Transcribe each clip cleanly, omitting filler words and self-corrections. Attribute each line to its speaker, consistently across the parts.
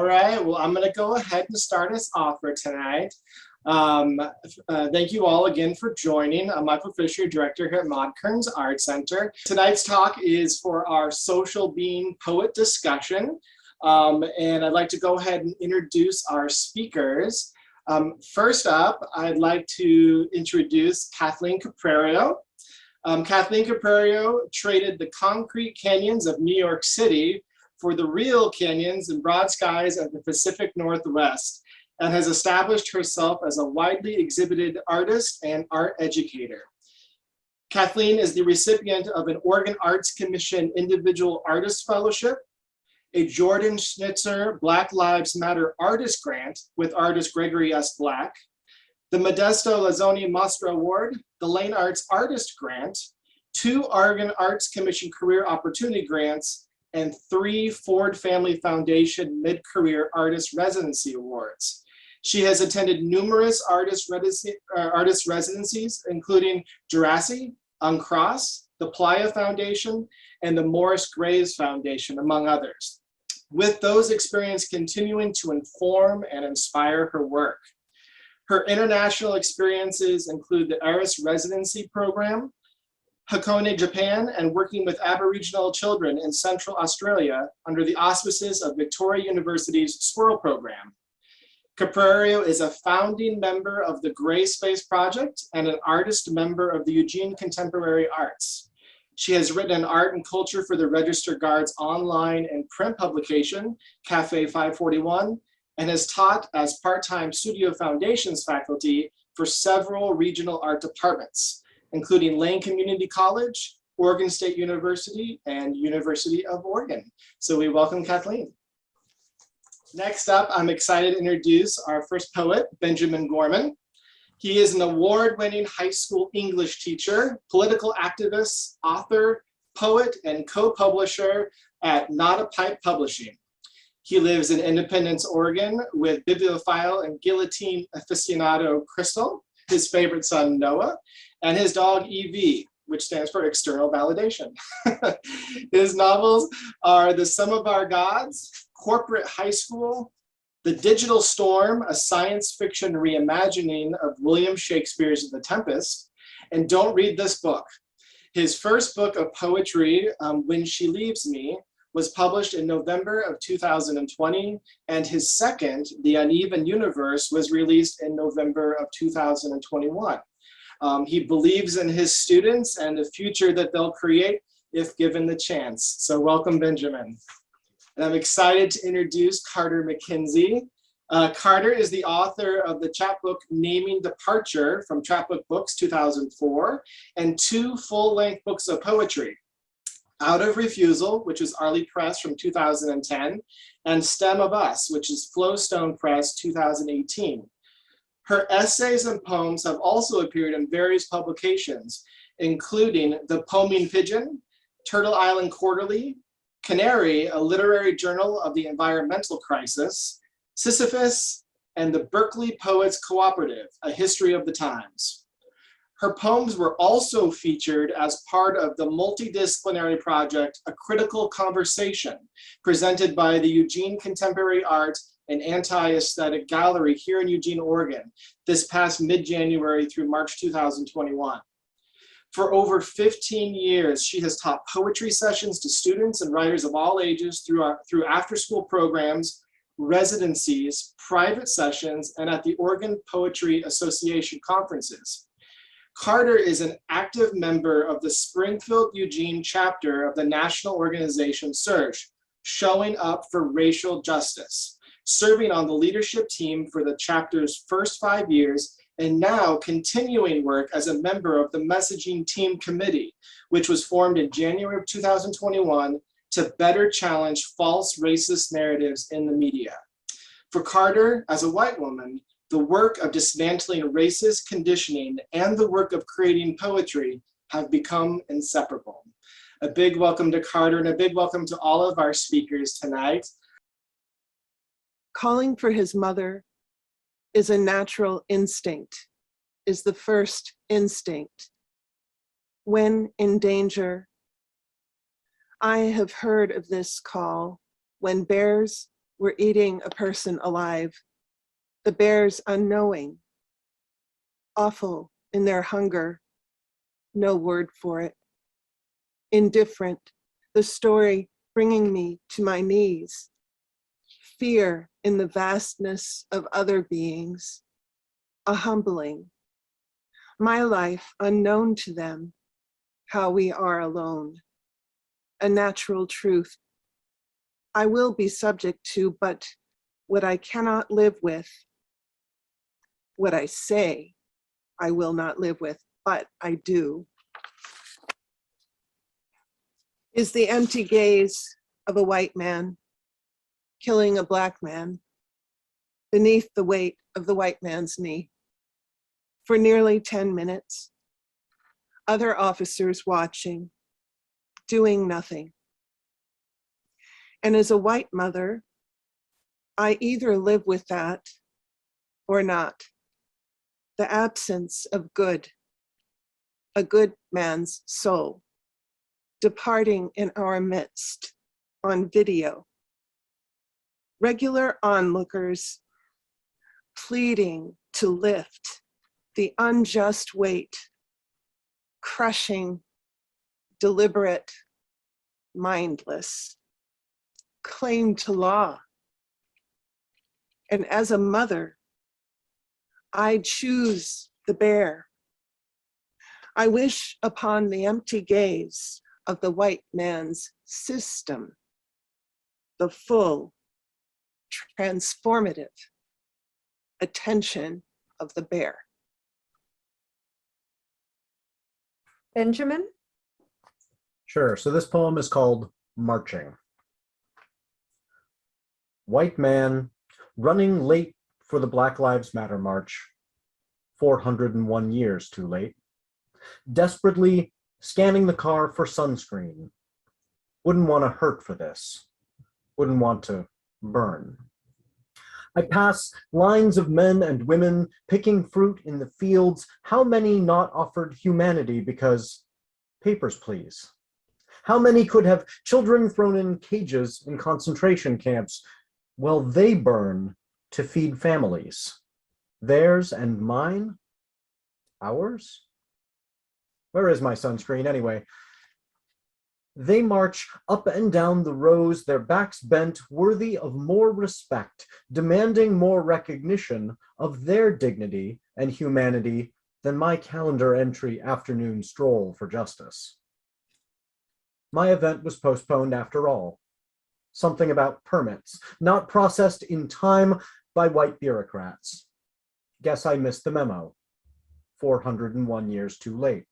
Speaker 1: right, well, I'm going to go ahead and start us off for tonight. Thank you all again for joining. I'm Michael Fisher, director here at Maud Kearns Art Center. Tonight's talk is for our social being poet discussion. And I'd like to go ahead and introduce our speakers. First up, I'd like to introduce Kathleen Caprario. Kathleen Caprario traded the concrete canyons of New York City for the real canyons and broad skies of the Pacific Northwest, and has established herself as a widely exhibited artist and art educator. Kathleen is the recipient of an Oregon Arts Commission Individual Artist Fellowship, a Jordan Schnitzer Black Lives Matter Artist Grant with artist Gregory S. Black, the Modesto Lazzoni Mostra Award, the Lane Arts Artist Grant, 2 Oregon Arts Commission Career Opportunity Grants, and 3 Ford Family Foundation Mid-Career Artist Residency Awards. She has attended numerous artist residencies, including Jurassic, Uncross, the Playa Foundation, and the Morris Graves Foundation, among others, with those experiences continuing to inform and inspire her work. Her international experiences include the ARIS Residency Program, Hakone, Japan, and working with Aboriginal children in Central Australia under the auspices of Victoria University's Swirl Program. Caprario is a founding member of the Gray Space Project and an artist member of the Eugene Contemporary Arts. She has written an art and culture for the Register Guard's online and print publication, Cafe 541, and has taught as part-time Studio Foundations faculty for several regional art departments, including Lane Community College, Oregon State University, and University of Oregon. So we welcome Kathleen. Next up, I'm excited to introduce our first poet, Benjamin Gorman. He is an award-winning high school English teacher, political activist, author, poet, and co-publisher at Not a Pipe Publishing. He lives in Independence, Oregon with bibliophile and guillotine aficionado Crystal, his favorite son Noah, and his dog EV, which stands for external validation. His novels are The Sum of Our Gods, Corporate High School, The Digital Storm, a science fiction reimagining of William Shakespeare's The Tempest, and Don't Read This Book. His first book of poetry, When She Leaves Me, was published in November of 2020, and his second, The Uneven Universe, was released in November of 2021. He believes in his students and the future that they'll create if given the chance. So welcome, Benjamin. And I'm excited to introduce Carter McKenzie. Carter is the author of the chapbook Naming Departure from Chapbook Books 2004, and 2 full-length books of poetry, Out of Refusal, which is Arley Press from 2010, and Stem of Us, which is Flowstone Press 2018. Her essays and poems have also appeared in various publications, including The Poeming Pigeon, Turtle Island Quarterly, Canary, a literary journal of the environmental crisis, Sisyphus, and the Berkeley Poets Cooperative, a history of the times. Her poems were also featured as part of the multidisciplinary project, A Critical Conversation, presented by the Eugene Contemporary Art and Anti-Aesthetic Gallery here in Eugene, Oregon, this past mid-January through March 2021. For over 15 years, she has taught poetry sessions to students and writers of all ages through after-school programs, residencies, private sessions, and at the Oregon Poetry Association conferences. Carter is an active member of the Springfield Eugene chapter of the national organization SURGE, Showing Up for Racial Justice, serving on the leadership team for the chapter's first 5 years, and now continuing work as a member of the messaging team committee, which was formed in January of 2021 to better challenge false racist narratives in the media. For Carter, as a white woman, the work of dismantling racist conditioning and the work of creating poetry have become inseparable. A big welcome to Carter and a big welcome to all of our speakers tonight.
Speaker 2: Calling for his mother is a natural instinct, is the first instinct. When in danger, I have heard of this call when bears were eating a person alive, the bears unknowing, awful in their hunger, no word for it, indifferent, the story bringing me to my knees, fear in the vastness of other beings, a humbling, my life unknown to them, how we are alone, a natural truth I will be subject to, but what I cannot live with, what I say I will not live with, but I do, is the empty gaze of a white man killing a black man beneath the weight of the white man's knee. For nearly 10 minutes, other officers watching, doing nothing. And as a white mother, I either live with that or not. The absence of good, a good man's soul, departing in our midst on video. Regular onlookers pleading to lift the unjust weight, crushing, deliberate, mindless, claim to law. And as a mother, I choose the bear. I wish upon the empty gaze of the white man's system, the full, transformative attention of the bear.
Speaker 3: Benjamin?
Speaker 4: Sure. So this poem is called Marching. White man running late for the Black Lives Matter march, 401 years too late. Desperately scanning the car for sunscreen. Wouldn't want to hurt for this. Wouldn't want to burn. I pass lines of men and women picking fruit in the fields. How many not offered humanity because papers, please? How many could have children thrown in cages in concentration camps? Well, they burn to feed families. Theirs and mine? Ours? Where is my sunscreen anyway? They march up and down the rows, their backs bent, worthy of more respect, demanding more recognition of their dignity and humanity than my calendar entry afternoon stroll for justice. My event was postponed after all. Something about permits, not processed in time by white bureaucrats. Guess I missed the memo. 401 years too late.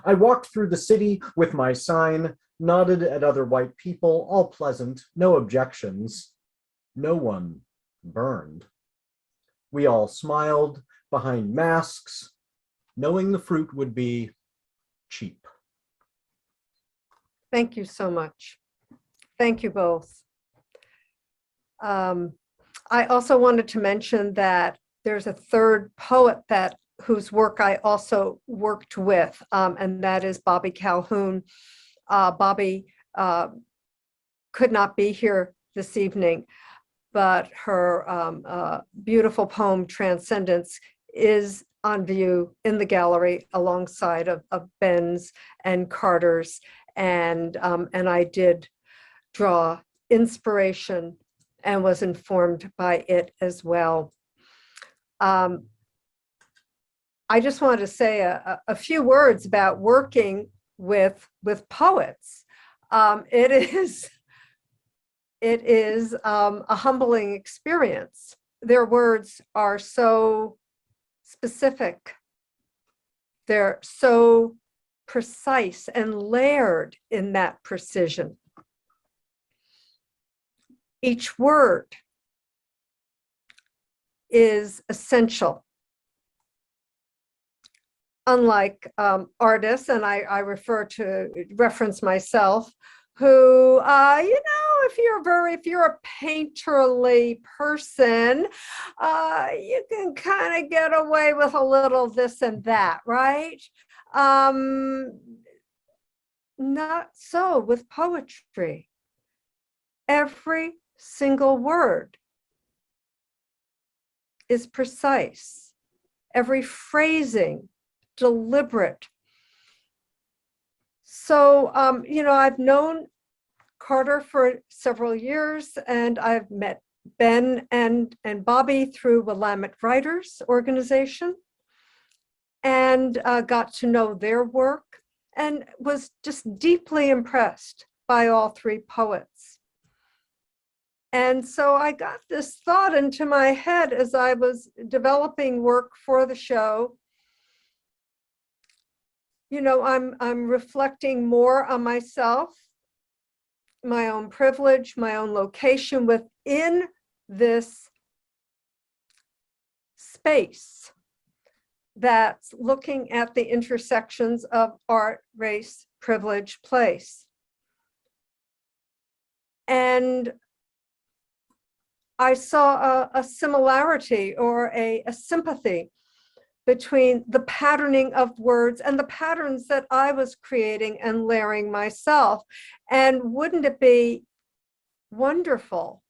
Speaker 4: I walked through the city with my sign, nodded at other white people, all pleasant, no objections. No one burned. We all smiled behind masks, knowing the fruit would be cheap.
Speaker 3: Thank you so much. Thank you both. I also wanted to mention that there's a third poet whose work I also worked with, and that is Bobby Calhoun. Bobby could not be here this evening, but her beautiful poem, Transcendence, is on view in the gallery alongside of Ben's and Carter's, and I did draw inspiration and was informed by it as well. I just wanted to say a few words about working with poets. It is a humbling experience. Their words are so specific. They're so precise and layered in that precision. Each word is essential. Unlike artists, and I reference myself, who, if you're a painterly person, you can kind of get away with a little this and that, right? Not so with poetry. Every single word is precise. Every phrasing, deliberate. So, I've known Carter for several years, and I've met Ben and Bobby through Willamette Writers Organization, and got to know their work and was just deeply impressed by all three poets. And so I got this thought into my head as I was developing work for the show. I'm reflecting more on myself, my own privilege, my own location within this space that's looking at the intersections of art, race, privilege, place. And I saw a similarity or a sympathy between the patterning of words and the patterns that I was creating and layering myself. And wouldn't it be wonderful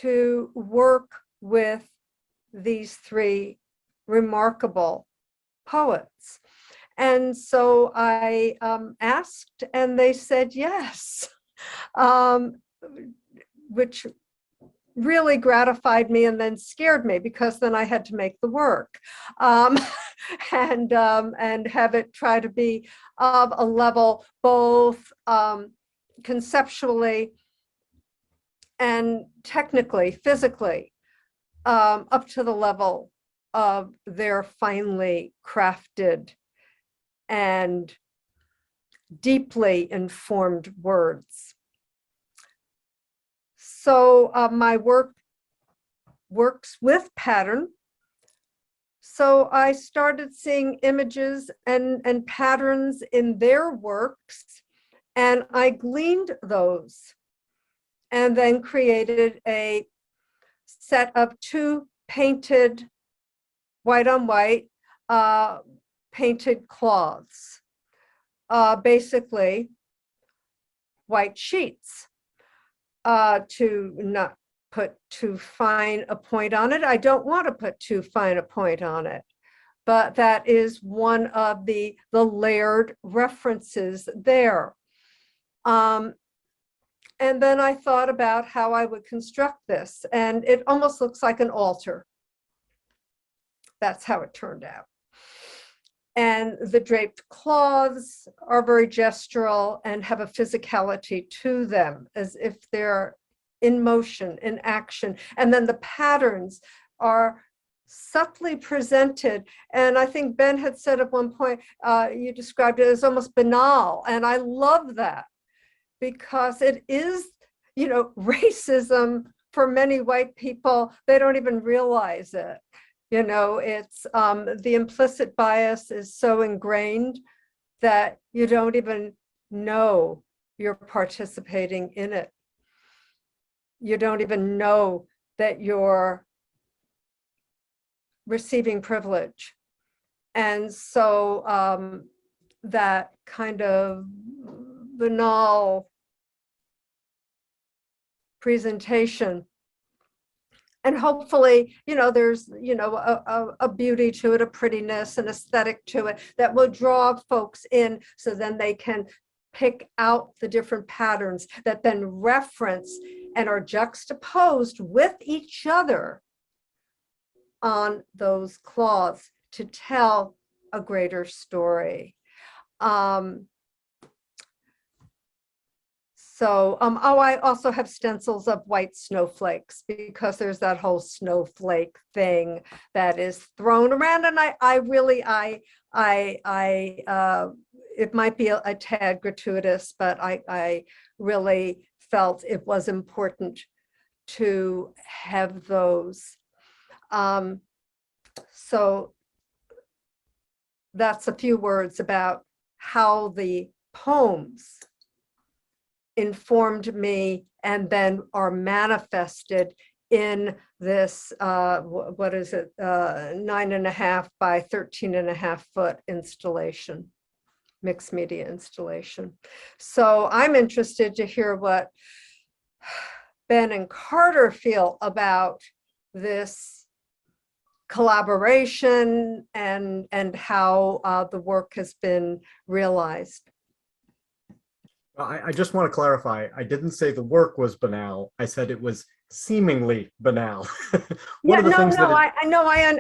Speaker 3: to work with these three remarkable poets? And so I asked, and they said yes, which really gratified me and then scared me, because then I had to make the work and have it try to be of a level both conceptually and technically, physically, up to the level of their finely crafted and deeply informed words. So my work works with pattern. So I started seeing images and patterns in their works, and I gleaned those and then created a set of two painted white on white painted cloths, basically white sheets. To not put too fine a point on it. I don't want to put too fine a point on it, but that is one of the layered references there. And then I thought about how I would construct this, and it almost looks like an altar. That's how it turned out. And the draped cloths are very gestural and have a physicality to them, as if they're in motion, in action. And then the patterns are subtly presented. And I think Ben had said at one point, you described it as almost banal. And I love that, because it is, racism for many white people. They don't even realize it. It's the implicit bias is so ingrained that you don't even know you're participating in it. You don't even know that you're receiving privilege. And so that kind of banal presentation, and hopefully, there's, a beauty to it, a prettiness, an aesthetic to it that will draw folks in, so then they can pick out the different patterns that then reference and are juxtaposed with each other on those cloths to tell a greater story. I also have stencils of white snowflakes, because there's that whole snowflake thing that is thrown around, and it might be a tad gratuitous, but I really felt it was important to have those. So that's a few words about how the poems informed me and then are manifested in this, 9.5 by 13.5 foot installation, mixed media installation. So I'm interested to hear what Ben and Carter feel about this collaboration and how the work has been realized.
Speaker 4: I just want to clarify, I didn't say the work was banal. I said it was seemingly banal.
Speaker 3: Yeah,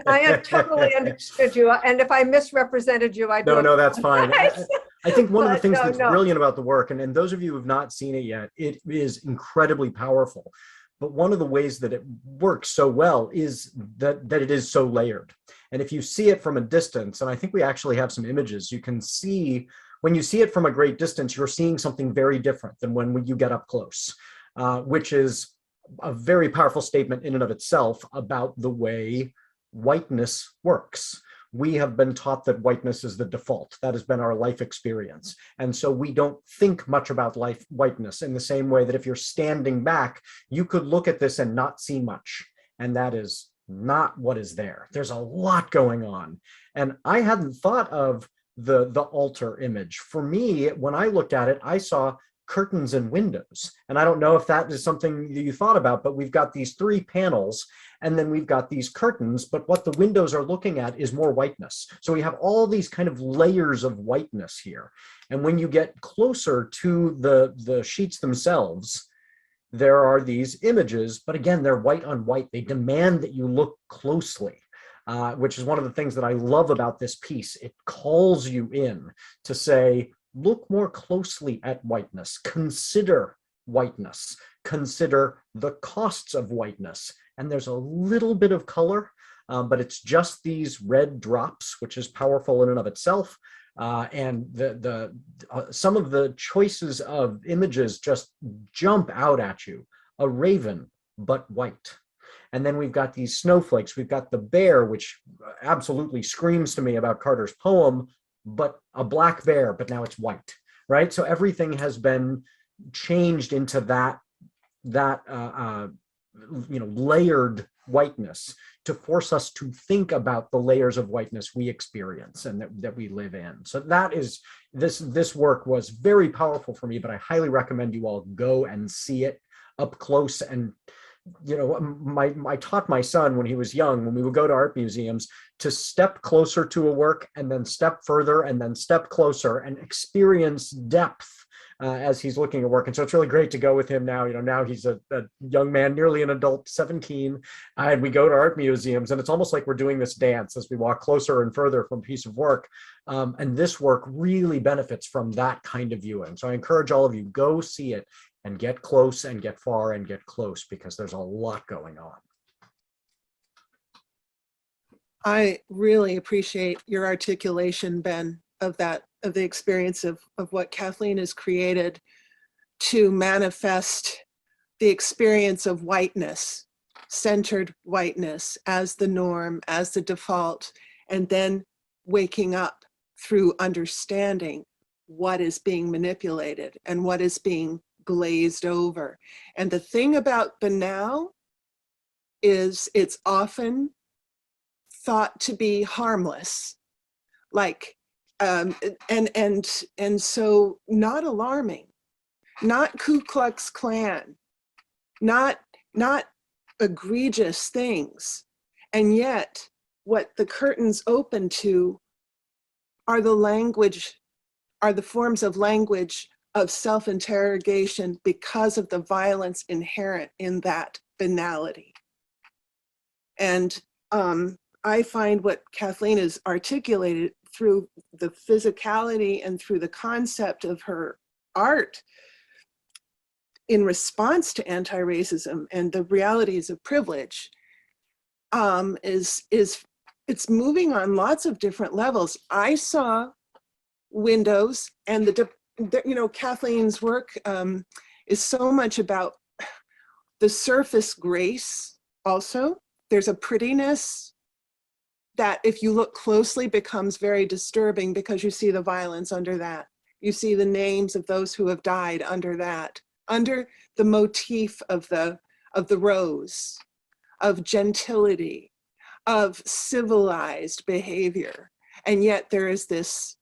Speaker 3: I totally understood you. And if I misrepresented you, I do.
Speaker 4: No, that's fine.
Speaker 3: apologize.
Speaker 4: I think one of the
Speaker 3: But
Speaker 4: things
Speaker 3: no,
Speaker 4: that's
Speaker 3: no.
Speaker 4: brilliant about the work, and those of you who have not seen it yet, it is incredibly powerful. But one of the ways that it works so well is that it is so layered. And if you see it from a distance, and I think we actually have some images, you can see, when you see it from a great distance, you're seeing something very different than when you get up close, which is a very powerful statement in and of itself about the way whiteness works. We have been taught that whiteness is the default. That has been our life experience. And so we don't think much about whiteness in the same way that if you're standing back, you could look at this and not see much. And that is not what is there. There's a lot going on. And I hadn't thought of the altar image. For me, when I looked at it, I saw curtains and windows. And I don't know if that is something that you thought about, but we've got these 3 panels and then we've got these curtains, but what the windows are looking at is more whiteness. So we have all these kind of layers of whiteness here. And when you get closer to the sheets themselves, there are these images, but again, they're white on white. They demand that you look closely. Which is one of the things that I love about this piece. It calls you in to say, look more closely at whiteness, consider whiteness, consider the costs of whiteness. And there's a little bit of color, but it's just these red drops, which is powerful in and of itself. And some of the choices of images just jump out at you. A raven, but white. And then we've got these snowflakes. We've got the bear, which absolutely screams to me about Carter's poem, but a black bear, but now it's white, right? So everything has been changed into that layered whiteness to force us to think about the layers of whiteness we experience and that we live in. So that is, this work was very powerful for me, but I highly recommend you all go and see it up close. And I taught my son when he was young, when we would go to art museums, to step closer to a work and then step further and then step closer and experience depth as he's looking at work. And so it's really great to go with him now. Now he's a young man, nearly an adult, 17, and we go to art museums, and it's almost like we're doing this dance as we walk closer and further from a piece of work. And this work really benefits from that kind of viewing. So I encourage all of you, go see it and get close and get far and get close, because there's a lot going on.
Speaker 2: I really appreciate your articulation, Ben, of the experience of what Kathleen has created to manifest the experience of whiteness, centered whiteness as the norm, as the default, and then waking up through understanding what is being manipulated and what is being glazed over. And the thing about the now is it's often thought to be harmless, like and so not alarming, not Ku Klux Klan, not egregious things. And yet what the curtains open to are the forms of language of self-interrogation because of the violence inherent in that banality. And I find what Kathleen has articulated through the physicality and through the concept of her art in response to anti-racism and the realities of privilege it's moving on lots of different levels. I saw windows, and Kathleen's work is so much about the surface grace also. There's a prettiness that if you look closely becomes very disturbing, because you see the violence under that. You see the names of those who have died under that, under the motif of the rose, of gentility, of civilized behavior. And yet there is this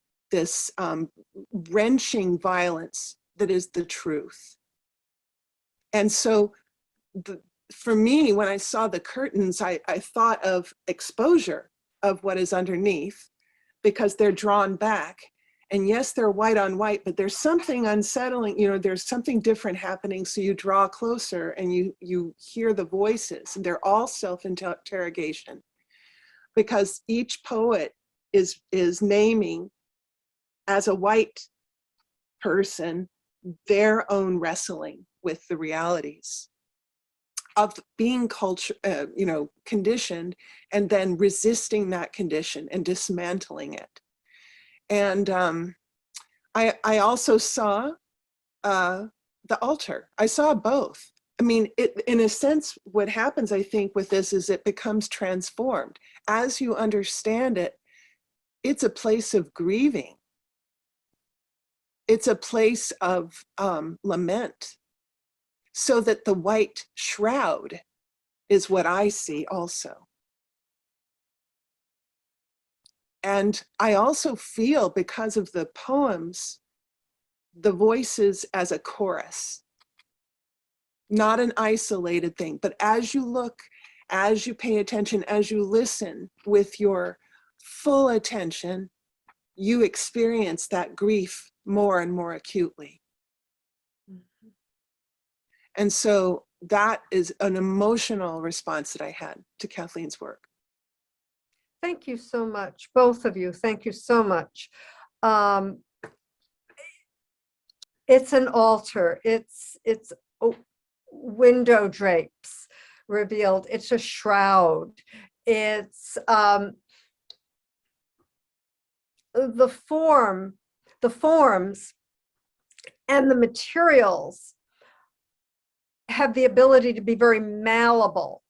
Speaker 2: wrenching violence that is the truth. And so for me, when I saw the curtains, I thought of exposure of what is underneath, because they're drawn back. And yes, they're white on white, but there's something unsettling, there's something different happening. So you draw closer and you hear the voices, and they're all self-interrogation, because each poet is naming, as a white person, their own wrestling with the realities of being conditioned, and then resisting that condition and dismantling it. And I also saw the altar. I saw both. I mean, in a sense, what happens, I think, with this is it becomes transformed. As you understand it, it's a place of grieving. It's a place of lament. So that the white shroud is what I see also. And I also feel, because of the poems, the voices as a chorus, not an isolated thing, but as you look, as you pay attention, as you listen with your full attention, you experience that grief more and more acutely. And so that is an emotional response that I had to Kathleen's work.
Speaker 3: Thank you so much, both of you. Thank you so much. It's an altar. It's window drapes revealed. It's a shroud. It's the forms and the materials have the ability to be very malleable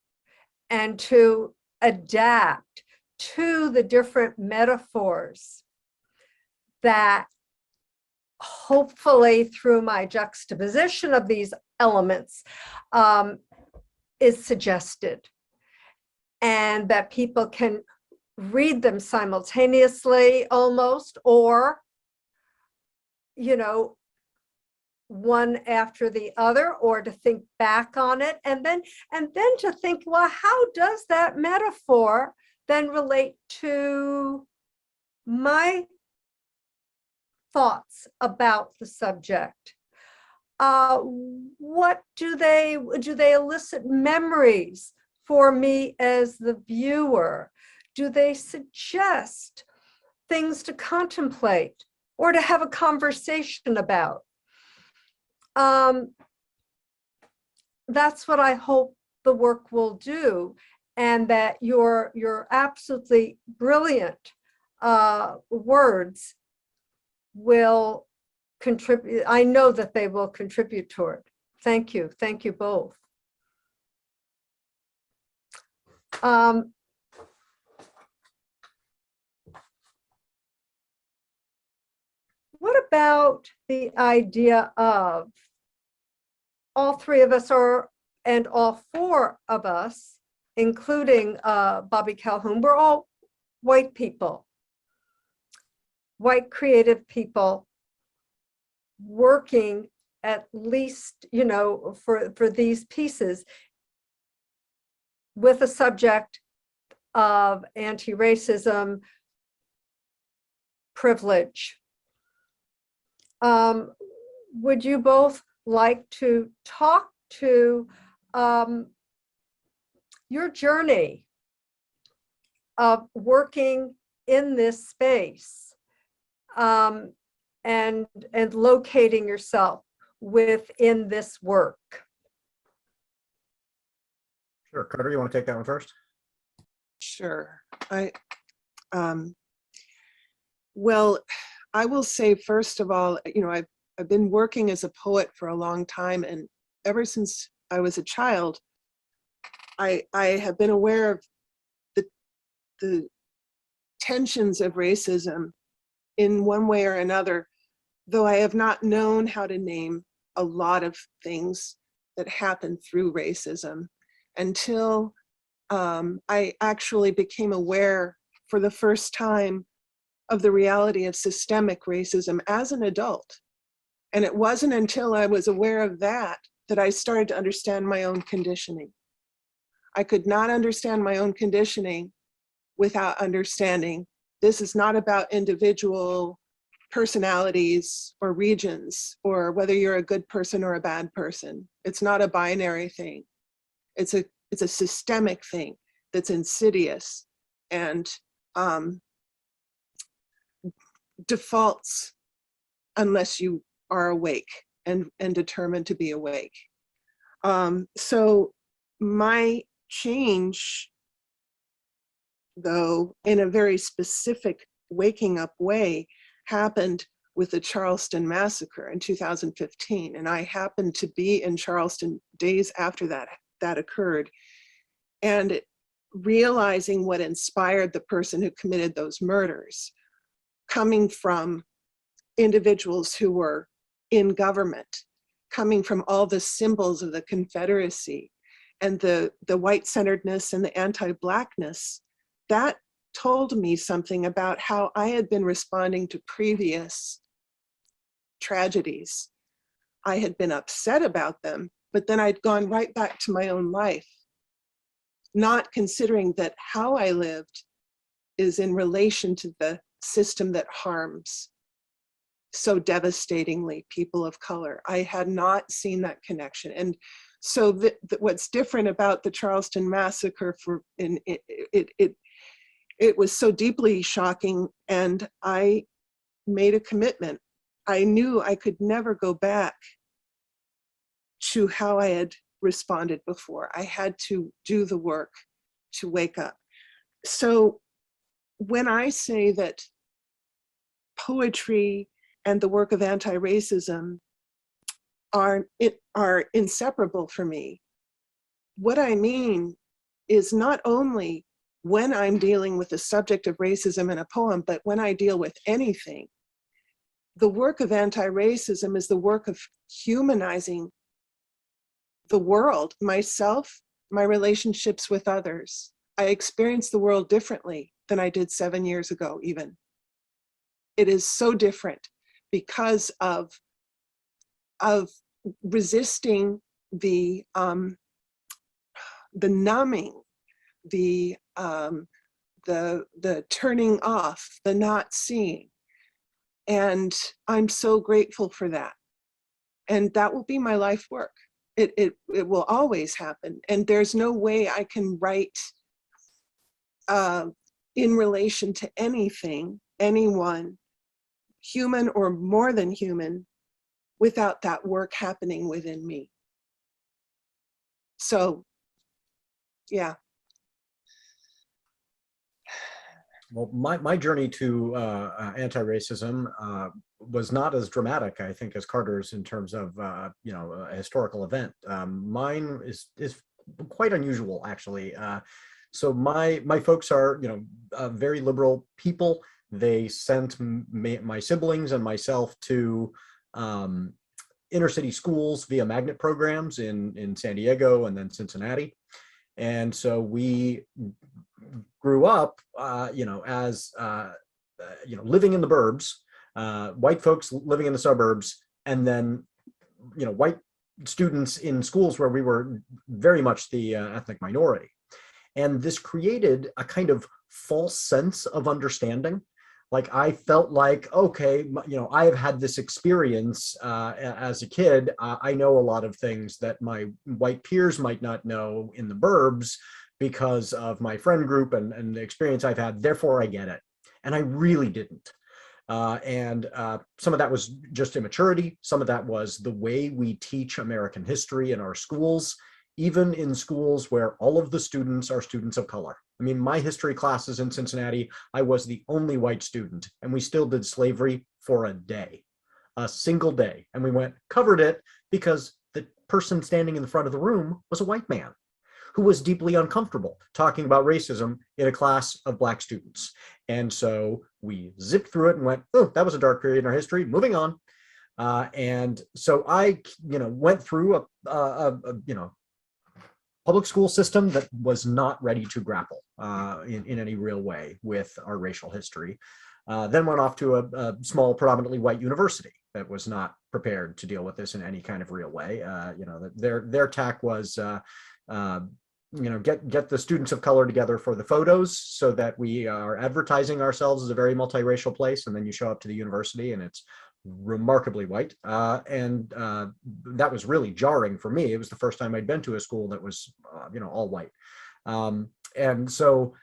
Speaker 3: and to adapt to the different metaphors that, hopefully through my juxtaposition of these elements, is suggested, and that people can read them simultaneously almost, or one after the other, or to think back on it, and then to think, well, how does that metaphor then relate to my thoughts about the subject? What do they elicit memories for me as the viewer? Do they suggest things to contemplate or to have a conversation about? That's what I hope the work will do, and that your absolutely brilliant words will contribute. I know that they will contribute toward. Thank you. Thank you both. What about the idea of all three of us, and all four of us, including Bobby Calhoun, we're all white people, white creative people, working at least, for these pieces with a subject of anti-racism, privilege. Would you both like to talk to your journey of working in this space, and locating yourself within this work?
Speaker 4: Sure. Carter, you want to take that one first?
Speaker 2: Sure. Well, I will say, first of all, I've been working as a poet for a long time, and ever since I was a child, I have been aware of the tensions of racism in one way or another, though I have not known how to name a lot of things that happen through racism until I actually became aware for the first time of the reality of systemic racism as an adult. And it wasn't until I was aware of that that I started to understand my own conditioning. I could not understand my own conditioning without understanding this is not about individual personalities or regions or whether you're a good person or a bad person. It's not a binary thing. It's a systemic thing that's insidious and defaults unless you are awake and determined to be awake. So my change, though, in a very specific waking up way, happened with the Charleston Massacre in 2015. And I happened to be in Charleston days after that occurred. And realizing what inspired the person who committed those murders, coming from individuals who were in government, coming from all the symbols of the Confederacy and the white-centeredness and the anti-Blackness, that told me something about how I had been responding to previous tragedies. I had been upset about them, but then I'd gone right back to my own life, not considering that how I lived is in relation to the system that harms so devastatingly people of color. I had not seen that connection. And so what's different about the Charleston Massacre, it was so deeply shocking, and I made a commitment. I knew I could never go back to how I had responded before. I had to do the work to wake up. So when I say that poetry and the work of anti-racism are inseparable for me, what I mean is not only when I'm dealing with the subject of racism in a poem, but when I deal with anything, the work of anti-racism is the work of humanizing the world, myself, my relationships with others. I experience the world differently than I did 7 years ago, even. It is so different because of resisting the numbing, the turning off, the not seeing. And I'm so grateful for that. And that will be my life work. It will always happen. And there's no way I can write in relation to anything, anyone, human or more than human, without that work happening within me. So, yeah.
Speaker 4: Well, my journey to anti-racism was not as dramatic, I think, as Carter's in terms of a historical event. Mine is quite unusual, actually. So my folks are very liberal people. They sent my siblings and myself to inner city schools via magnet programs in San Diego and then Cincinnati. And so we grew up, as living in the burbs, white folks living in the suburbs, and then, white students in schools where we were very much the ethnic minority. And this created a kind of false sense of understanding. Like I felt like, okay, I have had this experience as a kid. I know a lot of things that my white peers might not know in the burbs because of my friend group and the experience I've had. Therefore, I get it. And I really didn't. And some of that was just immaturity. Some of that was the way we teach American history in our schools, even in schools where all of the students are students of color. I mean, my history classes in Cincinnati, I was the only white student, and we still did slavery for a single day. And we covered it because the person standing in the front of the room was a white man who was deeply uncomfortable talking about racism in a class of Black students. And so we zipped through it and went, oh, that was a dark period in our history, moving on. And so I, went through a public school system that was not ready to grapple in any real way with our racial history. Then went off to a small, predominantly white university that was not prepared to deal with this in any kind of real way. You know, their tack was, you know, get the students of color together for the photos so that we are advertising ourselves as a very multiracial place. And then you show up to the university and it's remarkably white. And that was really jarring for me. It was the first time I'd been to a school that was, you know, all white. And so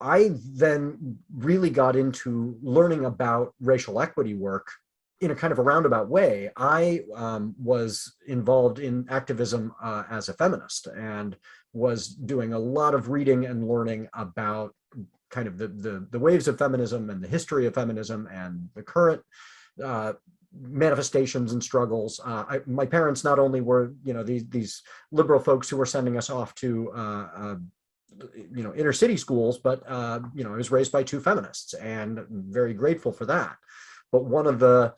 Speaker 4: I then really got into learning about racial equity work in a kind of a roundabout way. I was involved in activism as a feminist and was doing a lot of reading and learning about kind of the waves of feminism and the history of feminism and the current manifestations and struggles. My parents not only were, you know, these liberal folks who were sending us off to you know, inner city schools, but you know, I was raised by two feminists and very grateful for that. But one of the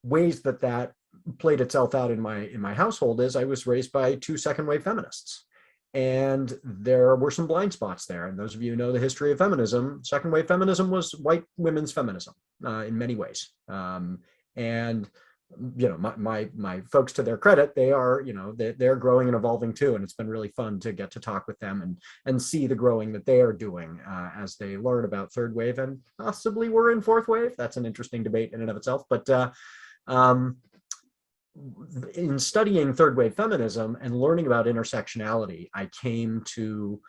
Speaker 4: ways that played itself out in my household is I was raised by two second wave feminists, and there were some blind spots there. And those of you who know the history of feminism, second wave feminism was white women's feminism in many ways. And you know, my folks, to their credit, they are, you know, they're growing and evolving too, and it's been really fun to get to talk with them and see the growing that they are doing as they learn about third wave and possibly we're in fourth wave. That's an interesting debate in and of itself. But in studying third wave feminism and learning about intersectionality, I came to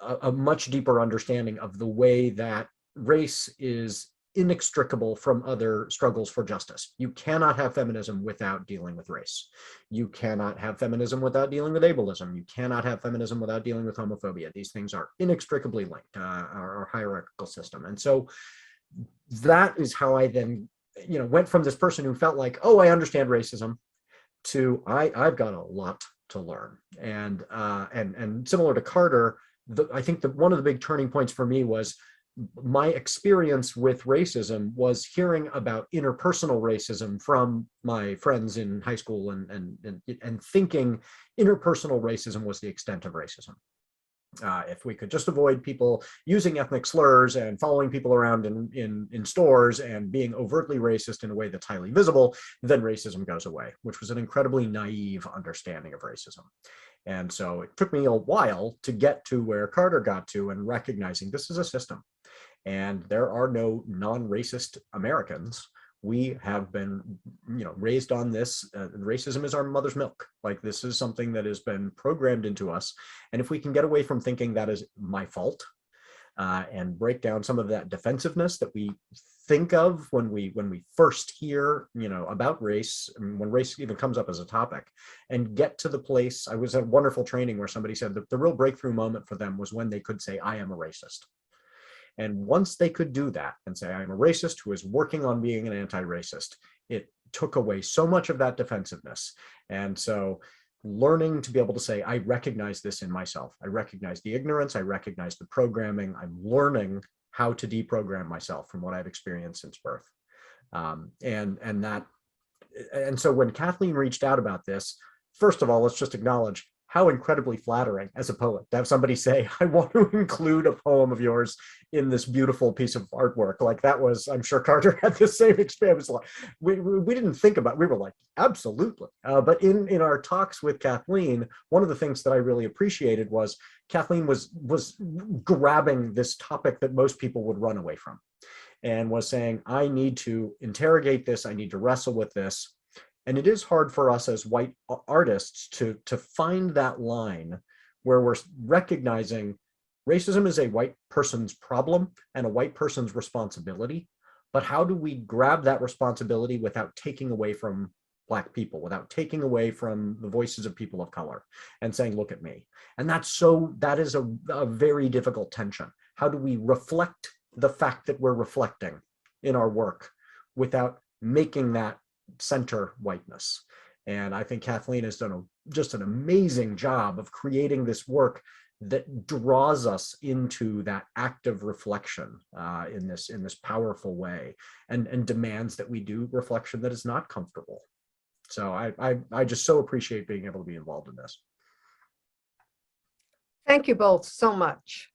Speaker 4: a much deeper understanding of the way that race is inextricable from other struggles for justice. You cannot have feminism without dealing with race. You cannot have feminism without dealing with ableism. You cannot have feminism without dealing with homophobia. These things are inextricably linked, our hierarchical system. And so that is how I then, you know, went from this person who felt like, oh, I understand racism, to I've got a lot to learn. And similar to Carter, I think that one of the big turning points for me was my experience with racism was hearing about interpersonal racism from my friends in high school and thinking interpersonal racism was the extent of racism. If we could just avoid people using ethnic slurs and following people around in stores and being overtly racist in a way that's highly visible, then racism goes away, which was an incredibly naive understanding of racism. And so it took me a while to get to where Carter got to and recognizing this is a system. And there are no non-racist Americans. We have been, you know, raised on this. Racism is our mother's milk. Like, this is something that has been programmed into us. And if we can get away from thinking that is my fault and break down some of that defensiveness that we think of when we first hear, you know, about race, when race even comes up as a topic, and get to the place. I was at a wonderful training where somebody said that the real breakthrough moment for them was when they could say, I am a racist. And once they could do that and say, I'm a racist who is working on being an anti-racist, it took away so much of that defensiveness. And so learning to be able to say, I recognize this in myself. I recognize the ignorance. I recognize the programming. I'm learning how to deprogram myself from what I've experienced since birth. And so when Kathleen reached out about this, first of all, let's just acknowledge how incredibly flattering as a poet to have somebody say, I want to include a poem of yours in this beautiful piece of artwork. Like, that was, I'm sure Carter had the same experience. We didn't think about it. We were like, absolutely. But in our talks with Kathleen, one of the things that I really appreciated was Kathleen was grabbing this topic that most people would run away from and was saying, I need to interrogate this. I need to wrestle with this. And it is hard for us as white artists to find that line where we're recognizing racism is a white person's problem and a white person's responsibility. But how do we grab that responsibility without taking away from Black people, without taking away from the voices of people of color and saying, look at me? And that is a very difficult tension. How do we reflect the fact that we're reflecting in our work without making that center whiteness? And I think Kathleen has done just an amazing job of creating this work that draws us into that active reflection in this powerful way, and demands that we do reflection that is not comfortable. So I just so appreciate being able to be involved in this.
Speaker 3: Thank you both so much.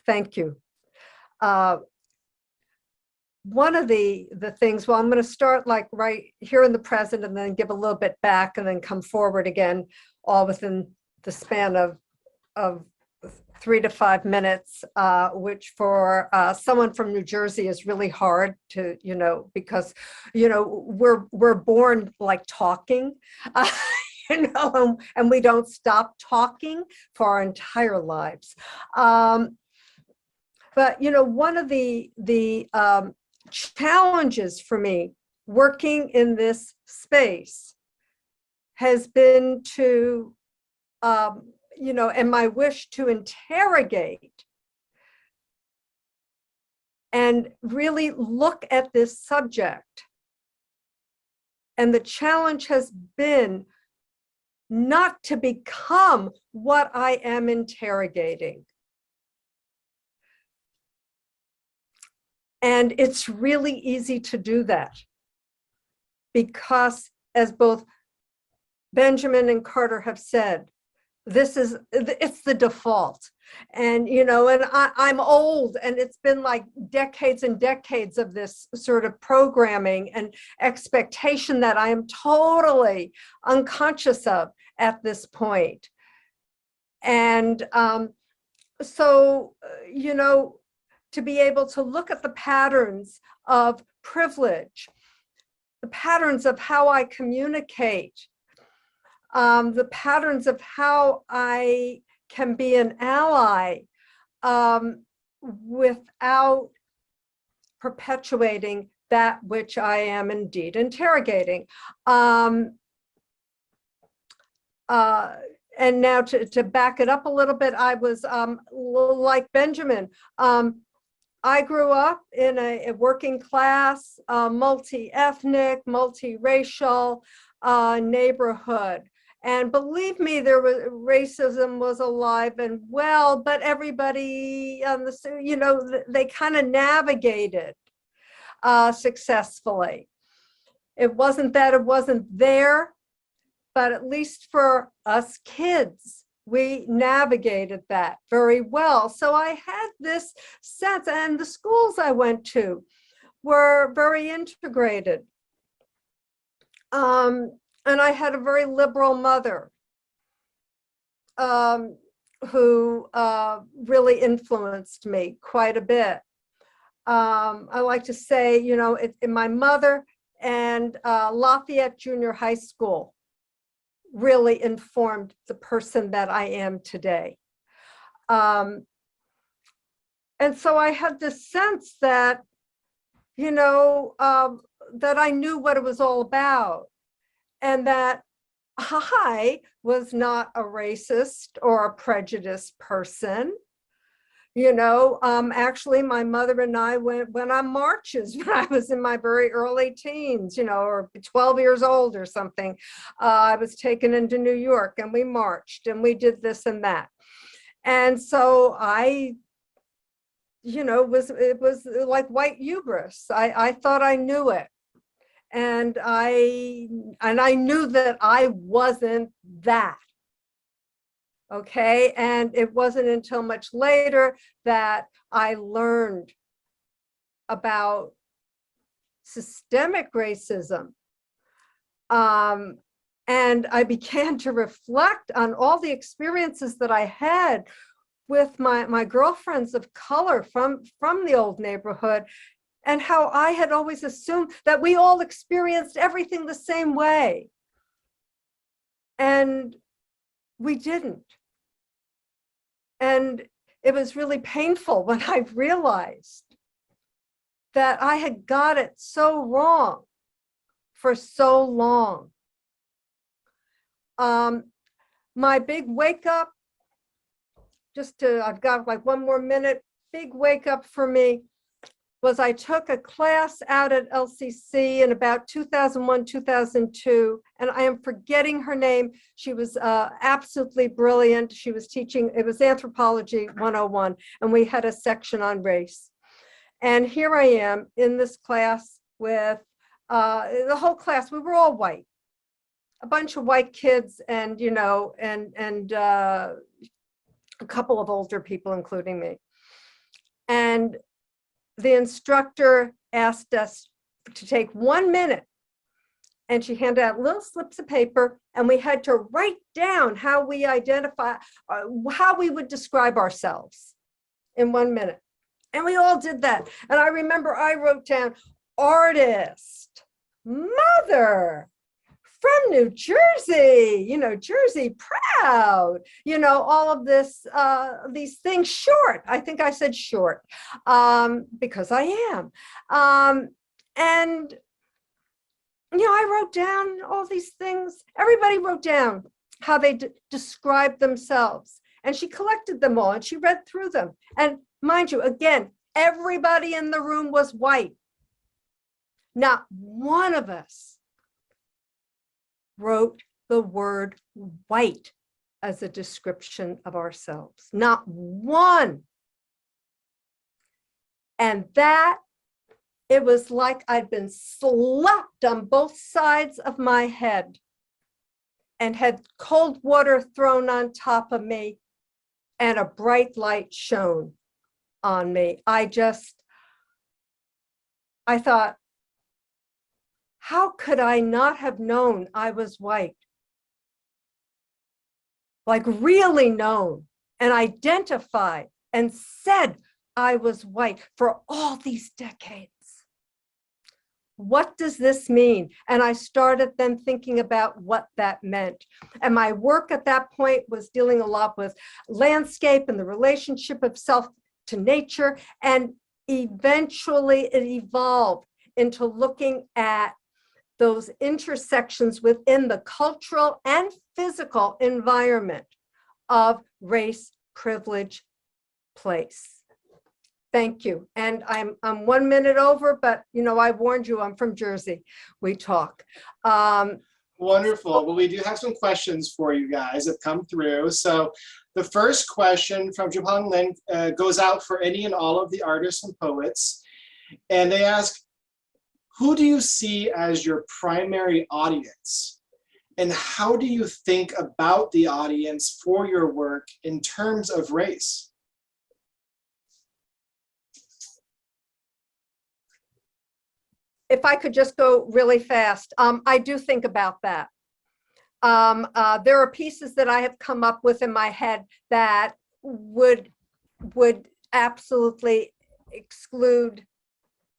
Speaker 3: Thank you. one of the things, well, I'm going to start like right here in the present and then give a little bit back and then come forward again, all within the span of 3 to 5 minutes, which for someone from New Jersey is really hard to, because, we're born like talking, and we don't stop talking for our entire lives. But, one of the challenges for me working in this space has been to, and my wish to interrogate and really look at this subject. And the challenge has been not to become what I am interrogating. And it's really easy to do that because, as both Benjamin and Carter have said, it's the default. And, and I'm old, and it's been like decades and decades of this sort of programming and expectation that I am totally unconscious of at this point. And so, to be able to look at the patterns of privilege, the patterns of how I communicate, the patterns of how I can be an ally without perpetuating that which I am indeed interrogating. And now to back it up a little bit, I was like Benjamin. I grew up in a working class, multi-ethnic, multi-racial neighborhood. And believe me, racism was alive and well, but everybody, they kind of navigated successfully. It wasn't that it wasn't there, but at least for us kids, we navigated that very well. So I had this sense, and the schools I went to were very integrated. And I had a very liberal mother who really influenced me quite a bit. I like to say, my mother and Lafayette Junior High School really informed the person that I am today. And so I had this sense that, that I knew what it was all about, and that I was not a racist or a prejudiced person. Actually, my mother and I went on marches when I was in my very early teens, or 12 years old or something. I was taken into New York and we marched and we did this and that. And so I, it was like white hubris. I thought I knew it. And I knew that I wasn't that. Okay. And it wasn't until much later that I learned about systemic racism. And I began to reflect on all the experiences that I had with my girlfriends of color from the old neighborhood, and how I had always assumed that we all experienced everything the same way. And we didn't. And it was really painful when I realized that I had got it so wrong for so long. My big wake up, I've got like one more minute, big wake up for me was I took a class out at LCC in about 2001, 2002, and I am forgetting her name. She was absolutely brilliant. She was teaching, it was Anthropology 101, and we had a section on race. And here I am in this class with the whole class. We were all white, a bunch of white kids, and a couple of older people, including me. And the instructor asked us to take 1 minute, and she handed out little slips of paper, and we had to write down how we identify, how we would describe ourselves in 1 minute. And we all did that. And I remember I wrote down artist, mother, from New Jersey, you know, Jersey proud, you know, all of this, these things, short. I think I said short, because I am. And, you know, I wrote down all these things. Everybody wrote down how they described themselves. And she collected them all and she read through them. And mind you, again, everybody in the room was white. Not one of us wrote the word white as a description of ourselves. Not one. And that, it was like I'd been slapped on both sides of my head and had cold water thrown on top of me and a bright light shone on me. I thought, how could I not have known I was white? Like really known and identified and said I was white for all these decades. What does this mean? And I started then thinking about what that meant. And my work at that point was dealing a lot with landscape and the relationship of self to nature. And eventually it evolved into looking at those intersections within the cultural and physical environment of race, privilege, place. Thank you. And I'm 1 minute over, but you know, I warned you, I'm from Jersey. We talk.
Speaker 1: Wonderful. Well, we do have some questions for you guys that come through. So the first question from Japang Lin goes out for any and all of the artists and poets. And they ask, who do you see as your primary audience? And how do you think about the audience for your work in terms of race?
Speaker 3: If I could just go really fast, I do think about that. There are pieces that I have come up with in my head that would absolutely exclude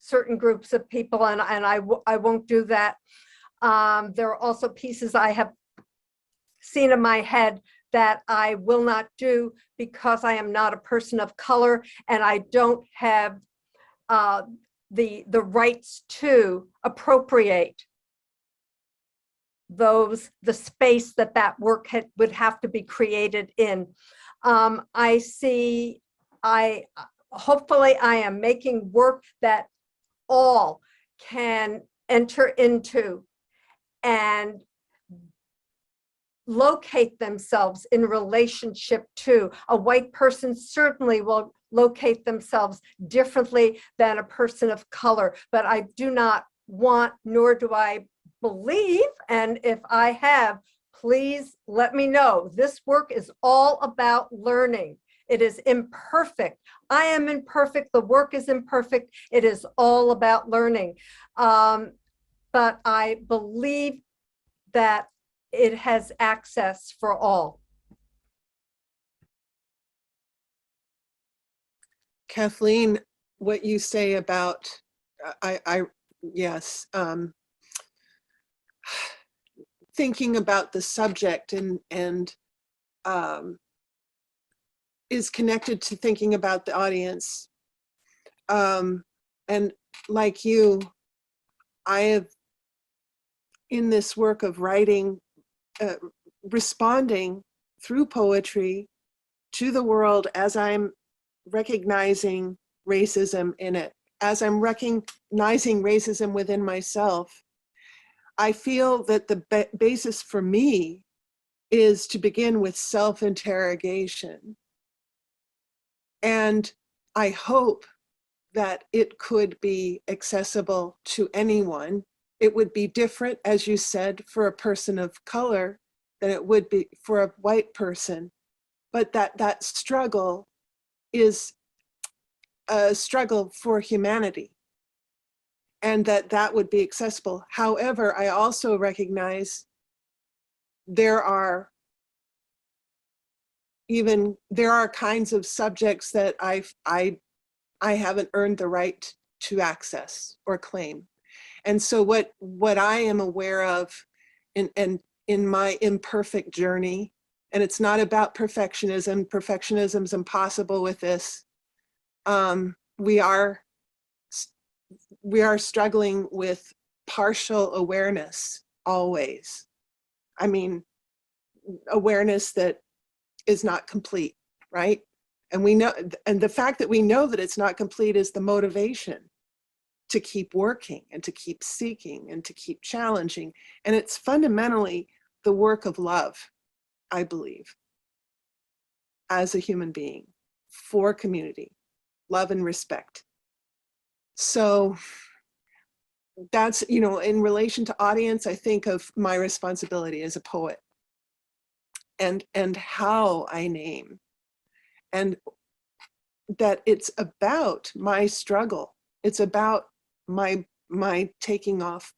Speaker 3: certain groups of people, and I won't do that. There are also pieces I have seen in my head that I will not do because I am not a person of color and I don't have the rights to appropriate the space that work would have to be created in. Hopefully I am making work that all can enter into and locate themselves in relationship to. A white person certainly will locate themselves differently than a person of color, but I do not want, nor do I believe, and if I have, please let me know. This work is all about learning. It is imperfect. I am imperfect. The work is imperfect. It is all about learning. But I believe that it has access for all.
Speaker 2: Kathleen, what you say about, yes, thinking about the subject and is connected to thinking about the audience. And like you, I have, in this work of writing, responding through poetry to the world as I'm recognizing racism in it, as I'm recognizing racism within myself, I feel that the basis for me is to begin with self-interrogation. And I hope that it could be accessible to anyone. It would be different, as you said, for a person of color than it would be for a white person. But that struggle is a struggle for humanity, and that would be accessible. However, I also recognize there are kinds of subjects that I haven't earned the right to access or claim. And so what I am aware of in my imperfect journey, and it's not about perfectionism. Perfectionism's impossible with this. We are struggling with partial awareness always. I mean, awareness that is not complete, right? And we know, and the fact that we know that it's not complete is the motivation to keep working and to keep seeking and to keep challenging. And it's fundamentally the work of love, I believe, as a human being, for community, love and respect. So that's, in relation to audience, I think of my responsibility as a poet and how I name, and that it's about my struggle. It's about my taking off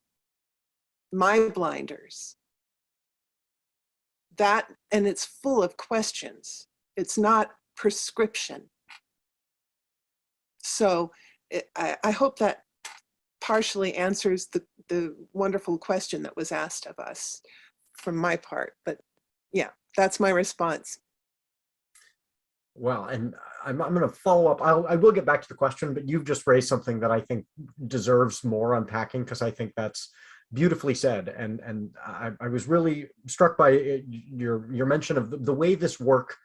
Speaker 2: my blinders. That, and it's full of questions. It's not prescription. So I hope that partially answers the wonderful question that was asked of us from my part. But yeah, that's my response.
Speaker 4: Well, and I'm going to follow up. I will get back to the question, but you've just raised something that I think deserves more unpacking, because I think that's beautifully said. And I was really struck by your mention of the way this work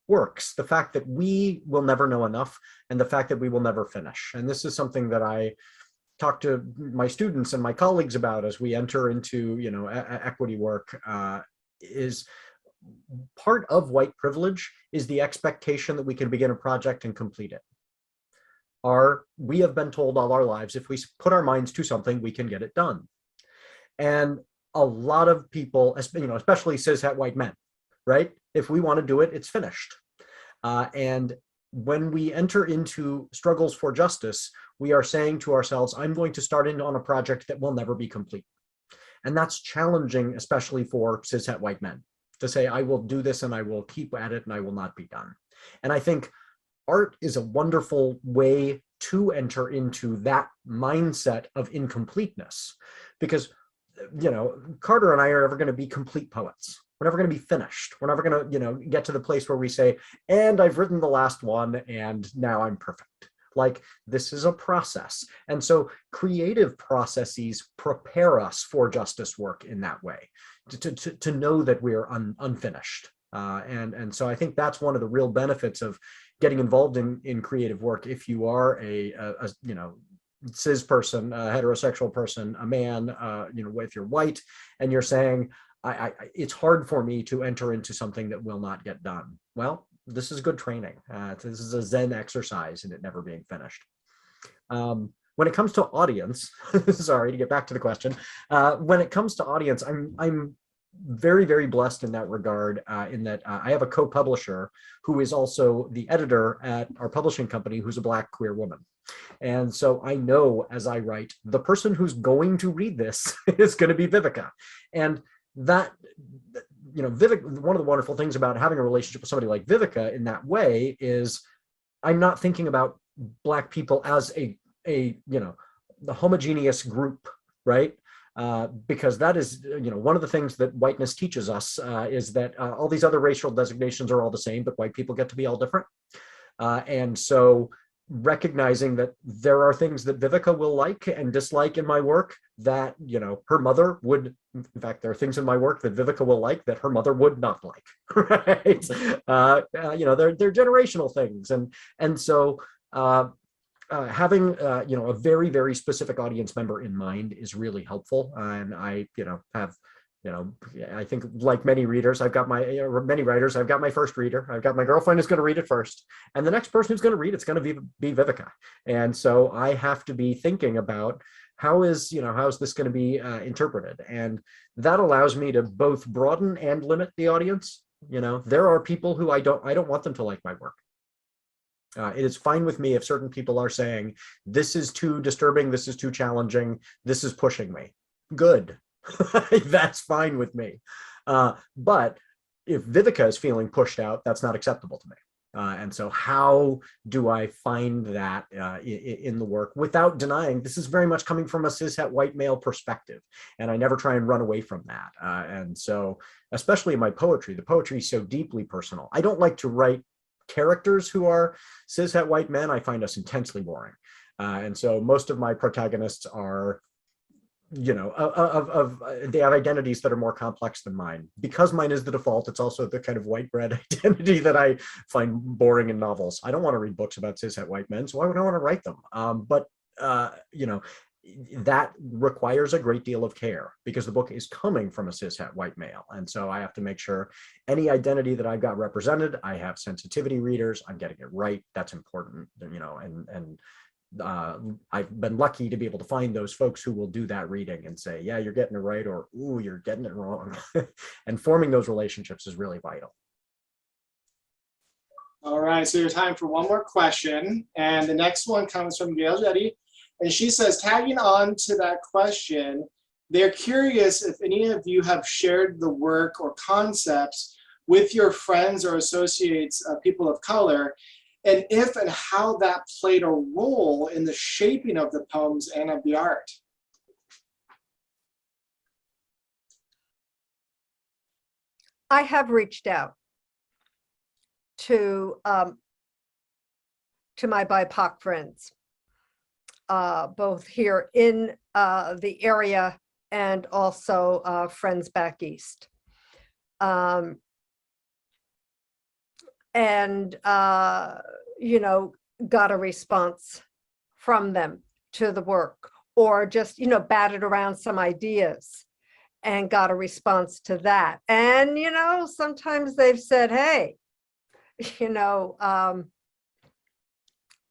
Speaker 4: works, the fact that we will never know enough, and the fact that we will never finish. And this is something that I talk to my students and my colleagues about as we enter into, equity work, is part of white privilege is the expectation that we can begin a project and complete it. We have been told all our lives, if we put our minds to something, we can get it done. And a lot of people, especially cishet white men, right? If we want to do it, it's finished. And when we enter into struggles for justice, we are saying to ourselves, I'm going to start in on a project that will never be complete. And that's challenging, especially for cishet white men, to say, I will do this and I will keep at it and I will not be done. And I think art is a wonderful way to enter into that mindset of incompleteness, because, Carter and I are never going to be complete poets. We're never going to be finished. We're never going to, get to the place where we say, and I've written the last one and now I'm perfect. Like, this is a process. And so creative processes prepare us for justice work in that way, to know that we're unfinished. And so I think that's one of the real benefits of getting involved in creative work. If you are a cis person, a heterosexual person, a man, if you're white and you're saying, it's hard for me to enter into something that will not get done. Well, this is good training. This is a Zen exercise in it never being finished. When it comes to audience, sorry to get back to the question. When it comes to audience, I'm very, very blessed in that regard, in that I have a co-publisher who is also the editor at our publishing company, who's a Black queer woman. And so I know, as I write, the person who's going to read this is going to be Vivica. And that, Vivica, one of the wonderful things about having a relationship with somebody like Vivica in that way is I'm not thinking about Black people as the homogeneous group, right? Because that is, one of the things that whiteness teaches us, is that all these other racial designations are all the same, but white people get to be all different. And so recognizing that there are things that Vivica will like and dislike in my work that, her mother would, in fact, there are things in my work that Vivica will like that her mother would not like, right? They're generational things. And so, having a very, very specific audience member in mind is really helpful. And I have I think, like many readers, I've got many writers, I've got my first reader, I've got my girlfriend who's going to read it first, and the next person who's going to read it's going to be Vivica. And so I have to be thinking about how is this going to be interpreted, and that allows me to both broaden and limit the audience. There are people who I don't want them to like my work. It is fine with me if certain people are saying, this is too disturbing, this is too challenging, this is pushing me. Good. That's fine with me. But if Vivica is feeling pushed out, that's not acceptable to me. And so how do I find that in the work without denying this is very much coming from a cishet white male perspective, and I never try and run away from that. And so especially in my poetry, the poetry is so deeply personal. I don't like to write characters who are cishet white men. I find us intensely boring. And so most of my protagonists are, you know, they have identities that are more complex than mine. Because mine is the default, it's also the kind of white bread identity that I find boring in novels. I don't want to read books about cishet white men, so why would I want to write them? But you know, that requires a great deal of care because the book is coming from a cishet white male. And so I have to make sure any identity that I've got represented, I have sensitivity readers, I'm getting it right. That's important, you know, and I've been lucky to be able to find those folks who will do that reading and say, yeah, you're getting it right, or, ooh, you're getting it wrong. And forming those relationships is really vital.
Speaker 1: All right, so there's time for one more question. And the next one comes from Gail Jetty. And she says, tagging on to that question, they're curious if any of you have shared the work or concepts with your friends or associates, people of color, and if and how that played a role in the shaping of the poems and of the art.
Speaker 3: I have reached out to my BIPOC friends, both here in the area and also friends back east. You know, got a response from them to the work, or just, you know, batted around some ideas and got a response to that. And, you know, sometimes they've said, hey, you know,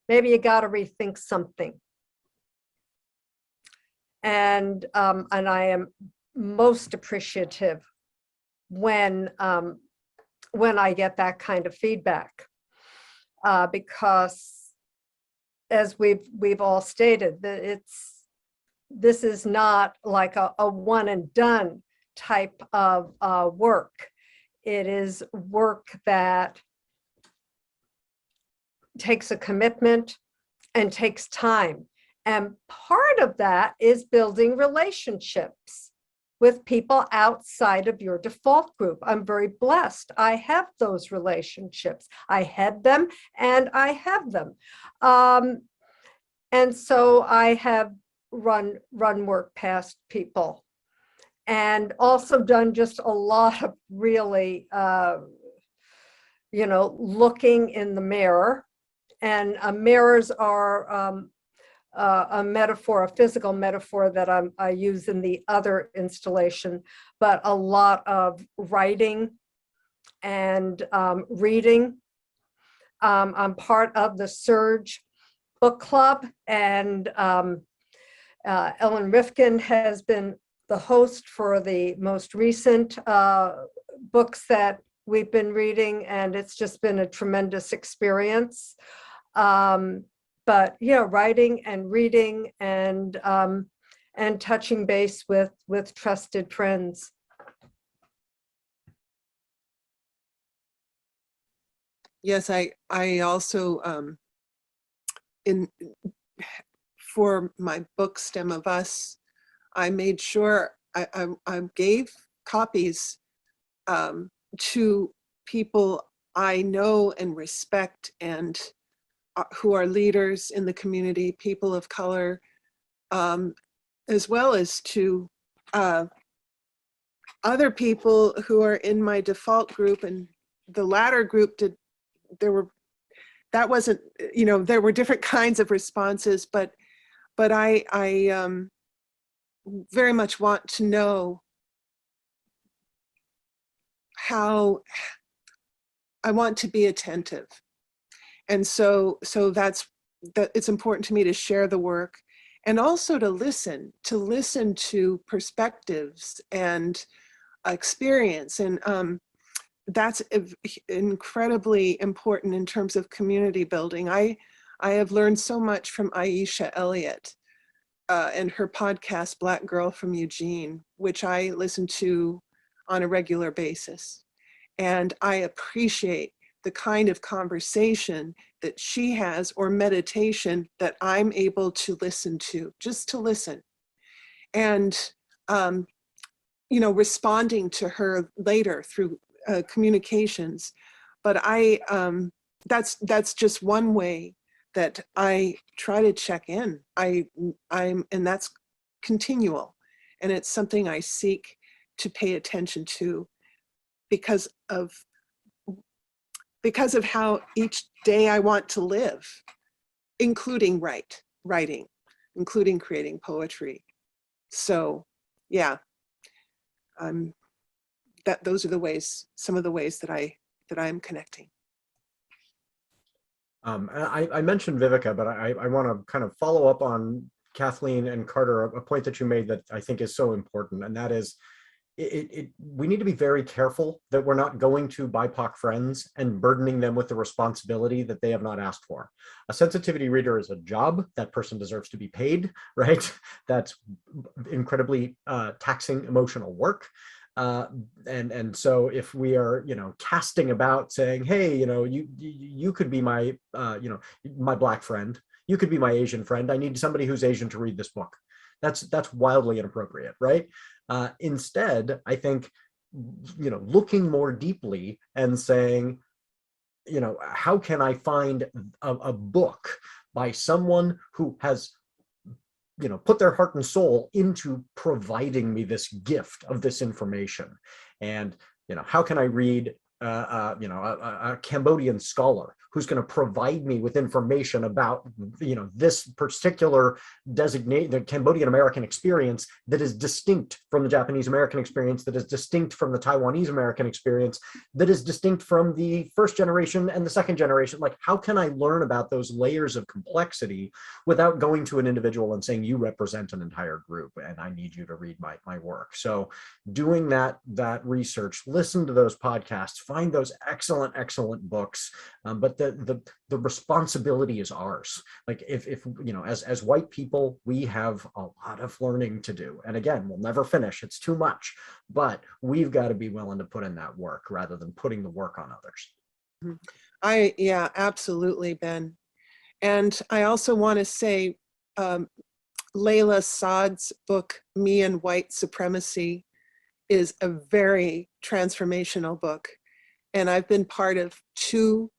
Speaker 3: maybe you got to rethink something. And I am most appreciative when I get that kind of feedback, because as we've all stated, that this is not like a one and done type of work. It is work that takes a commitment and takes time. And part of that is building relationships with people outside of your default group. I'm very blessed. I have those relationships. I had them and I have them. And so I have run work past people, and also done just a lot of really, you know, looking in the mirror. And mirrors are a metaphor, a physical metaphor that I use in the other installation, but a lot of writing and reading. I'm part of the Surge book club, and Ellen Rifkin has been the host for the most recent books that we've been reading, and it's just been a tremendous experience. But yeah, writing and reading and touching base with trusted friends.
Speaker 2: Yes, I also for my book Stem of Us, I made sure I gave copies to people I know and respect, and who are leaders in the community, people of color, as well as to other people who are in my default group. And the latter group that wasn't, you know, there were different kinds of responses, but I very much want to know how I want to be attentive. And so that's it's important to me to share the work, and also to listen to perspectives and experience. And that's incredibly important in terms of community building. I have learned so much from Aisha Elliott and her podcast, Black Girl from Eugene, which I listen to on a regular basis. And I appreciate the kind of conversation that she has, or meditation that I'm able to listen to, just to listen. And, you know, responding to her later through communications. But that's just one way that I try to check in. And that's continual. And it's something I seek to pay attention to because of how each day I want to live, including writing, including creating poetry. So yeah, those are the ways, some of the ways that I'm connecting.
Speaker 4: I mentioned Vivica, but I want to kind of follow up on Kathleen and Carter, a point that you made that I think is so important, and that is we need to be very careful that we're not going to BIPOC friends and burdening them with the responsibility that they have not asked for. A sensitivity reader is a job. That person deserves to be paid, right? That's incredibly taxing emotional work. And so if we are, you know, casting about saying, hey, you know, you could be my, you know, my Black friend, you could be my Asian friend, I need somebody who's Asian to read this book. That's wildly inappropriate, right? Instead, I think, you know, looking more deeply and saying, you know, how can I find a book by someone who has, you know, put their heart and soul into providing me this gift of this information? And, you know, how can I read, you know, a Cambodian scholar who's going to provide me with information about, you know, this particular the Cambodian American experience that is distinct from the Japanese American experience, that is distinct from the Taiwanese American experience, that is distinct from the first generation and the second generation. Like, how can I learn about those layers of complexity without going to an individual and saying, you represent an entire group and I need you to read my work? So doing that research, listen to those podcasts, find those excellent books, but the responsibility is ours. Like, if you know, as white people, we have a lot of learning to do, and again, we'll never finish, it's too much, but we've got to be willing to put in that work rather than putting the work on others.
Speaker 2: Yeah, absolutely, Ben. And I also want to say, Layla Saad's book, Me and White Supremacy, is a very transformational book. And I've been part of two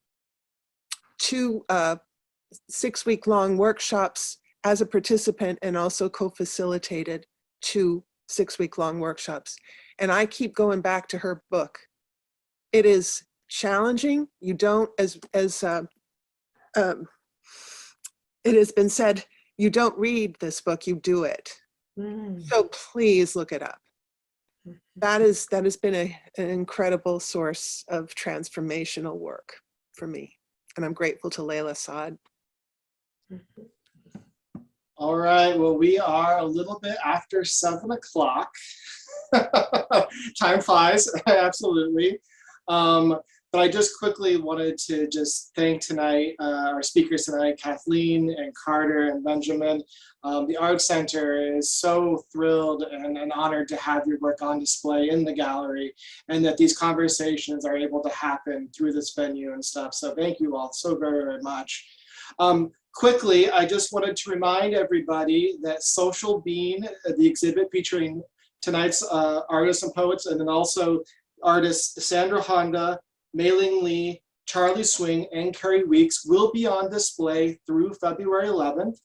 Speaker 2: 6-week-long workshops as a participant, and also co-facilitated 2 6-week-long workshops. And I keep going back to her book. It is challenging. You don't, as it has been said, you don't read this book, you do it. So please look it up. That has been an incredible source of transformational work for me. And I'm grateful to Layla Saad.
Speaker 1: All right, well, we are a little bit after 7 o'clock. Time flies, absolutely. But I just quickly wanted to just thank tonight, our speakers tonight, Kathleen and Carter and Benjamin. The Art Center is so thrilled and honored to have your work on display in the gallery, and that these conversations are able to happen through this venue and stuff. So thank you all so very much. Quickly, I just wanted to remind everybody that Social Bean, the exhibit featuring tonight's artists and poets, and then also artists Sandra Honda, Mei-Ling Lee, Charlie Swing, and Carrie Weeks, will be on display through February 11th.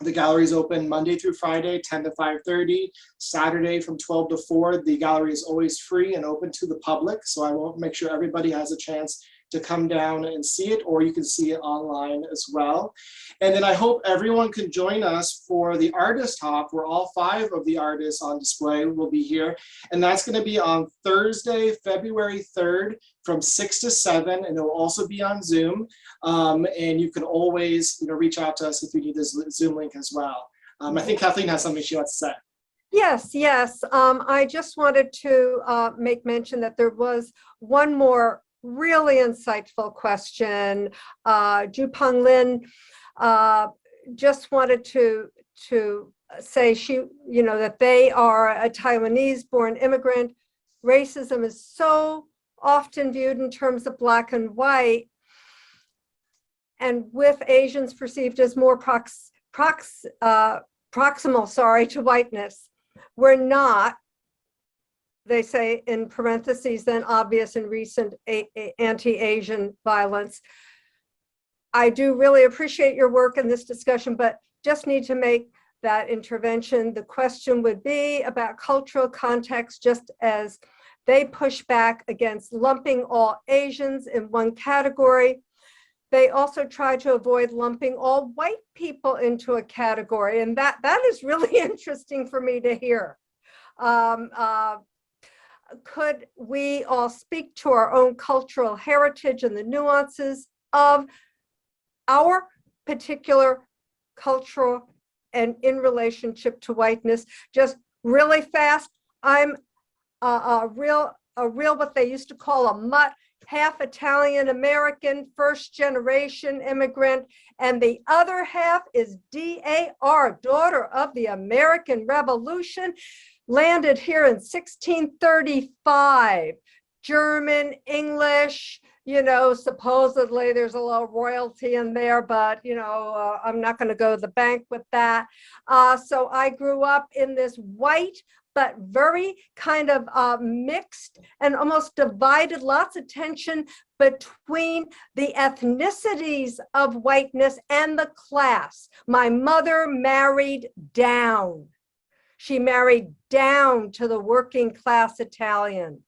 Speaker 1: The gallery is open Monday through Friday, 10 to 5:30, Saturday from 12 to 4. The gallery is always free and open to the public, so I will make sure everybody has a chance to come down and see it, or you can see it online as well. And then I hope everyone can join us for the Artist Hop, where all 5 of the artists on display will be here. And that's going to be on Thursday, February 3rd from 6 to 7, and it will also be on Zoom. And you can always, reach out to us if you need this Zoom link as well. I think Kathleen has something she wants to say.
Speaker 3: Yes, yes. I just wanted to make mention that there was one more really insightful question. Jupong Lin just wanted to say that they are a Taiwanese-born immigrant. Racism is so often viewed in terms of black and white, and with Asians perceived as more proximal, to whiteness. We're not, they say in parentheses, then obvious in recent anti-Asian violence. I do really appreciate your work in this discussion, but just need to make that intervention. The question would be about cultural context, just as they push back against lumping all Asians in one category. They also try to avoid lumping all white people into a category. And that is really interesting for me to hear. Could we all speak to our own cultural heritage and the nuances of our particular cultural and in relationship to whiteness? Just really fast, I'm a real what they used to call a mutt, half Italian American, first generation immigrant, and the other half is DAR, daughter of the American Revolution, landed here in 1635. German, English, supposedly there's a little royalty in there, but I'm not going to go to the bank with that. So I grew up in this white but very kind of mixed and almost divided, lots of tension between the ethnicities of whiteness and the class. My mother married down. She married down to the working class Italian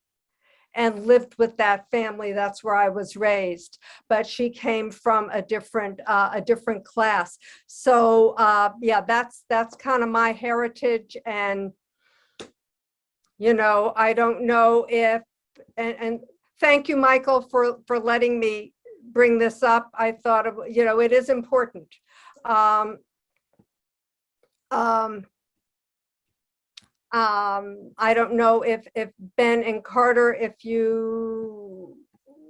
Speaker 3: and lived with that family. That's where I was raised, but she came from a different class. So yeah, that's kind of my heritage. And I don't know if, and thank you, Michael, for letting me bring this up. I thought of, it is important. I don't know if Ben and Carter, if you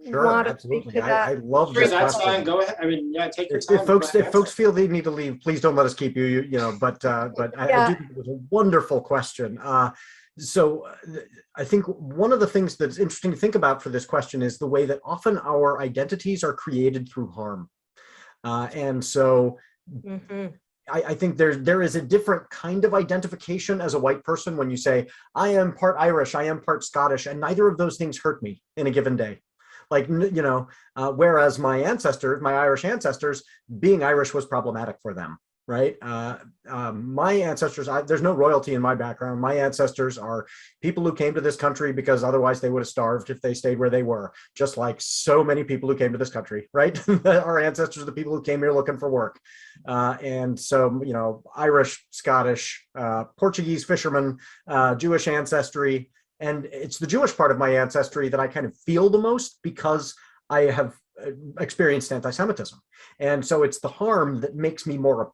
Speaker 4: Sure,
Speaker 3: want to
Speaker 4: absolutely.
Speaker 3: speak to that.
Speaker 4: I love
Speaker 1: Sure,
Speaker 4: this
Speaker 1: that's
Speaker 4: question.
Speaker 1: fine. Go ahead. I mean, yeah, take your
Speaker 4: If,
Speaker 1: time.
Speaker 4: if folks feel they need to leave, please don't let us keep you. But I do think it was a wonderful question. So I think one of the things that's interesting to think about for this question is the way that often our identities are created through harm. And so I think there is a different kind of identification as a white person when you say, I am part Irish, I am part Scottish, and neither of those things hurt me in a given day. Like, whereas my Irish ancestors, being Irish was problematic for them. Right. My ancestors, there's no royalty in my background. My ancestors are people who came to this country because otherwise they would have starved if they stayed where they were, just like so many people who came to this country. Right. Our ancestors are the people who came here looking for work. And so, Irish, Scottish, Portuguese fishermen, Jewish ancestry. And it's the Jewish part of my ancestry that I kind of feel the most because I have experienced anti-Semitism. And so it's the harm that makes me more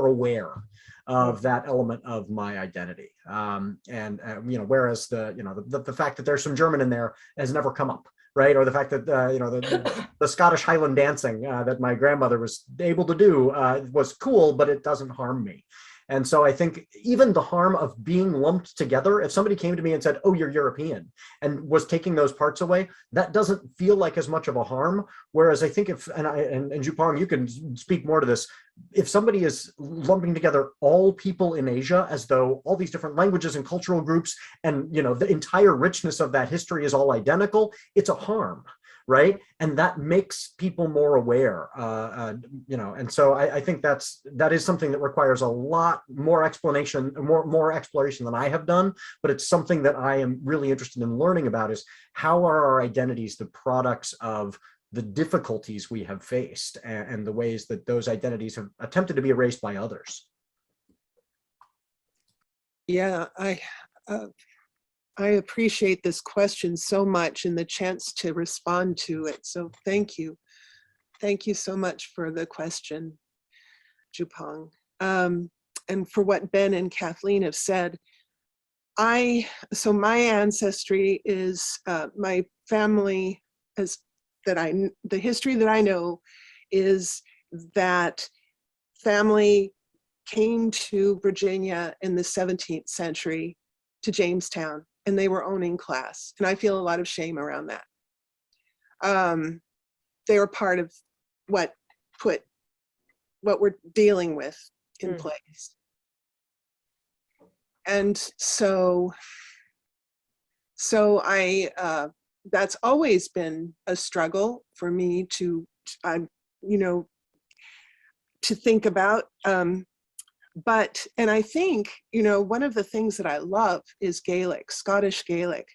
Speaker 4: aware of that element of my identity. Whereas the fact that there's some German in there has never come up, right? Or the fact that, the Scottish Highland dancing that my grandmother was able to do was cool, but it doesn't harm me. And so I think even the harm of being lumped together, if somebody came to me and said, oh, you're European, and was taking those parts away, that doesn't feel like as much of a harm. Whereas I think and Jupong, you can speak more to this, if somebody is lumping together all people in Asia as though all these different languages and cultural groups and, the entire richness of that history is all identical, it's a harm. Right. And that makes people more aware, and so I think that is something that requires a lot more explanation, more exploration than I have done. But it's something that I am really interested in learning about is how are our identities the products of the difficulties we have faced and the ways that those identities have attempted to be erased by others.
Speaker 2: Yeah, I appreciate this question so much and the chance to respond to it. So thank you. Thank you so much for the question, Jupong. And for what Ben and Kathleen have said, So my ancestry is, my family is the history that I know is that family came to Virginia in the 17th century to Jamestown, and they were owning class. And I feel a lot of shame around that. They were part of what put what we're dealing with in place. And so that's always been a struggle for me to think about. But I think, one of the things that I love is Gaelic, Scottish Gaelic.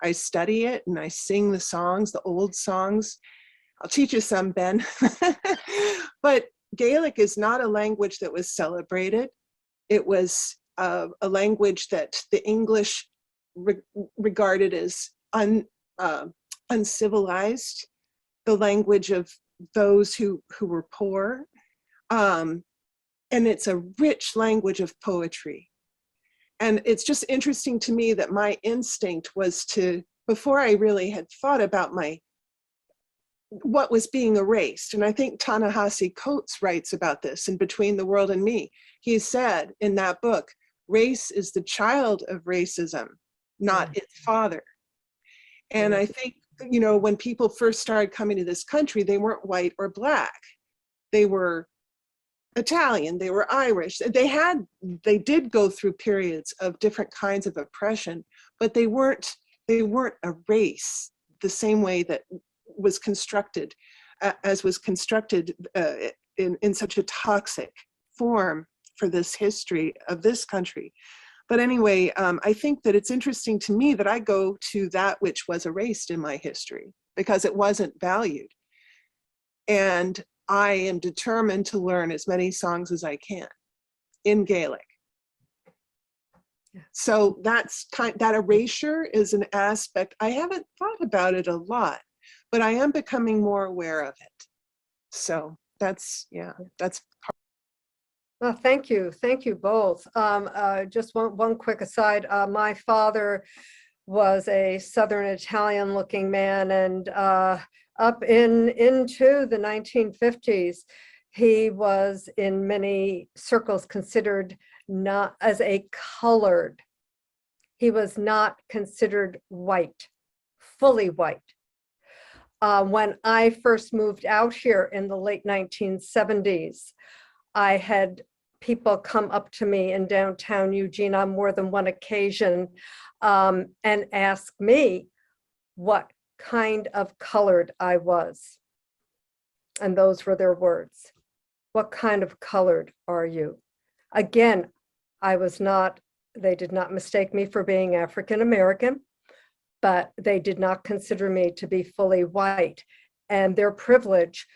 Speaker 2: I study it and I sing the songs, the old songs. I'll teach you some, Ben. But Gaelic is not a language that was celebrated. It was a language that the English regarded as uncivilized, the language of those who were poor. And it's a rich language of poetry. And it's just interesting to me that my instinct was to, before I really had thought about what was being erased, and I think Ta-Nehisi Coates writes about this in Between the World and Me. He said in that book, race is the child of racism, not its father. And I think, when people first started coming to this country, they weren't white or black. They were Italian, they were Irish. They did go through periods of different kinds of oppression, but they weren't a race the same way that was constructed, in such a toxic form for this history of this country. But anyway, I think that it's interesting to me that I go to that which was erased in my history because it wasn't valued. And I am determined to learn as many songs as I can in Gaelic. So that erasure is an aspect. I haven't thought about it a lot, but I am becoming more aware of it. So that's
Speaker 3: Well, thank you both. Just one quick aside. My father was a Southern Italian looking man, and up into the 1950s, he was in many circles considered not as a colored. He was not considered white, fully white. When I first moved out here in the late 1970s, I had people come up to me in downtown Eugene on more than one occasion and ask me what kind of colored I was. And those were their words. What kind of colored are you? Again, they did not mistake me for being African American, but they did not consider me to be fully white. And their privilege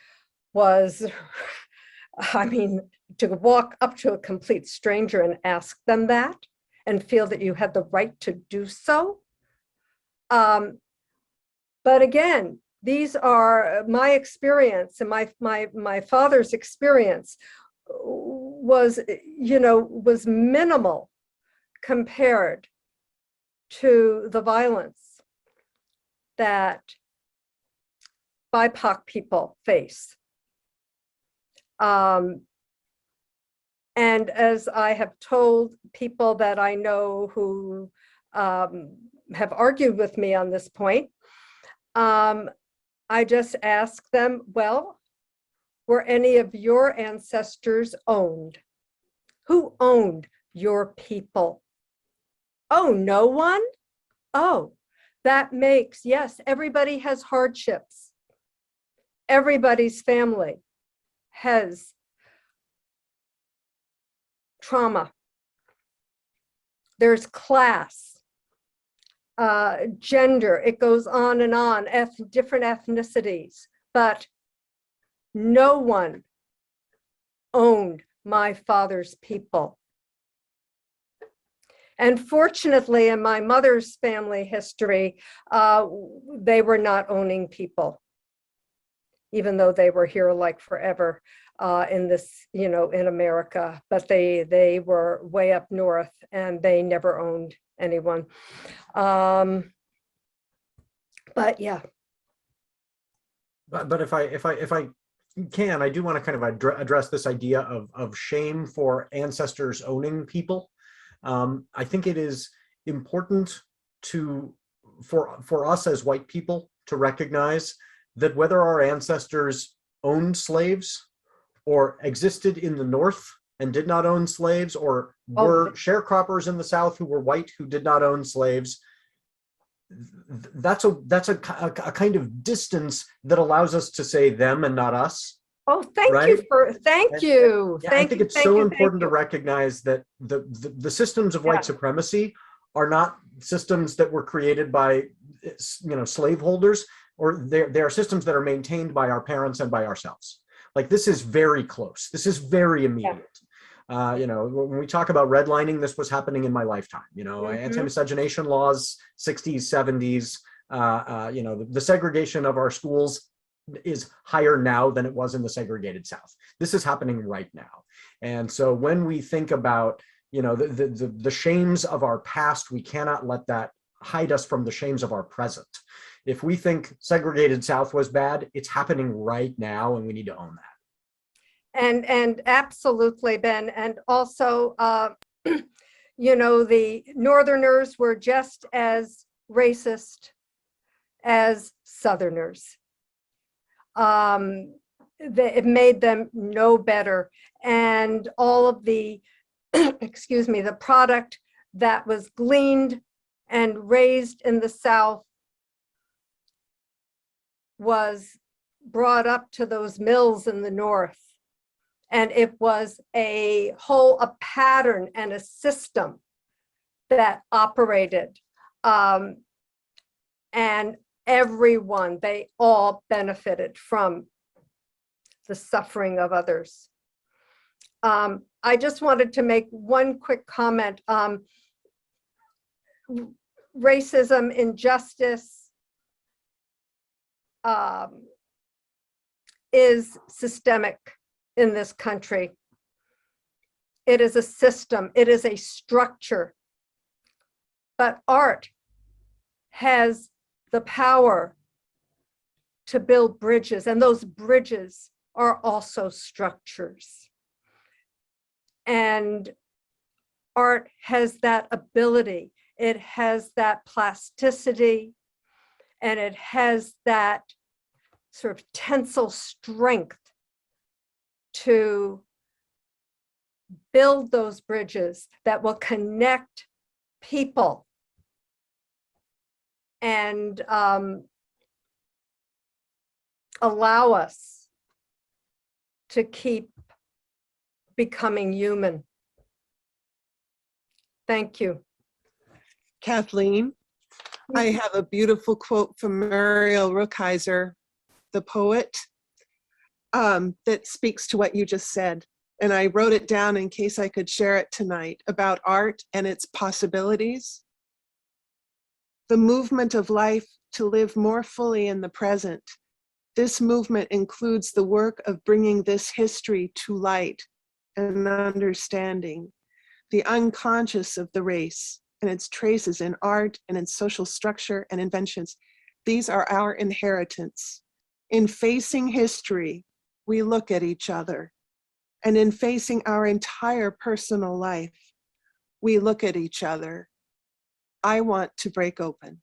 Speaker 3: was, to walk up to a complete stranger and ask them that and feel that you had the right to do so. But again, these are my experience, and my father's experience was minimal compared to the violence that BIPOC people face. And as I have told people that I know who have argued with me on this point, I just ask them, well, were any of your ancestors owned? Who owned your people? Oh, no one? Oh, that makes, yes, everybody has hardships. Everybody's family has trauma. There's class, gender, it goes on and on, different ethnicities, but no one owned my father's people. And fortunately, in my mother's family history, they were not owning people. even though they were here like forever in this, in America, but they were way up north and they never owned anyone. But yeah.
Speaker 4: But if I can, I do want to kind of address this idea of shame for ancestors owning people. I think it is important for us as white people to recognize that whether our ancestors owned slaves or existed in the North and did not own slaves, or were sharecroppers in the South who were white who did not own slaves, that's a kind of distance that allows us to say them and not us.
Speaker 3: Oh, thank
Speaker 4: right?
Speaker 3: you thank you.
Speaker 4: Yeah, I think it's so important to recognize that the systems of white supremacy are not systems that were created by, slaveholders, or they're systems that are maintained by our parents and by ourselves. Like, this is very close. This is very immediate. When we talk about redlining, this was happening in my lifetime. Anti-miscegenation laws, 60s, 70s. The segregation of our schools is higher now than it was in the segregated South. This is happening right now. And so when we think about, the shames of our past, we cannot let that hide us from the shames of our present. If we think segregated South was bad, it's happening right now, and we need to own that.
Speaker 3: And absolutely, Ben. And also, the Northerners were just as racist as Southerners. It made them no better. And all of the, the product that was gleaned and raised in the South was brought up to those mills in the North. And it was a pattern and a system that operated. And everyone, they all benefited from the suffering of others. I just wanted to make one quick comment. Racism, injustice is systemic in this country. It is a system, it is a structure. But art has the power to build bridges, and those bridges are also structures. And art has that ability, it has that plasticity, and it has that sort of tensile strength to build those bridges that will connect people and allow us to keep becoming human. Thank you.
Speaker 2: Kathleen, I have a beautiful quote from Muriel Rukeyser, the poet, that speaks to what you just said. And I wrote it down in case I could share it tonight, about art and its possibilities. The movement of life to live more fully in the present. This movement includes the work of bringing this history to light and understanding the unconscious of the race and its traces in art and in social structure and inventions. These are our inheritance. In facing history, we look at each other. And in facing our entire personal life, we look at each other. I want to break open.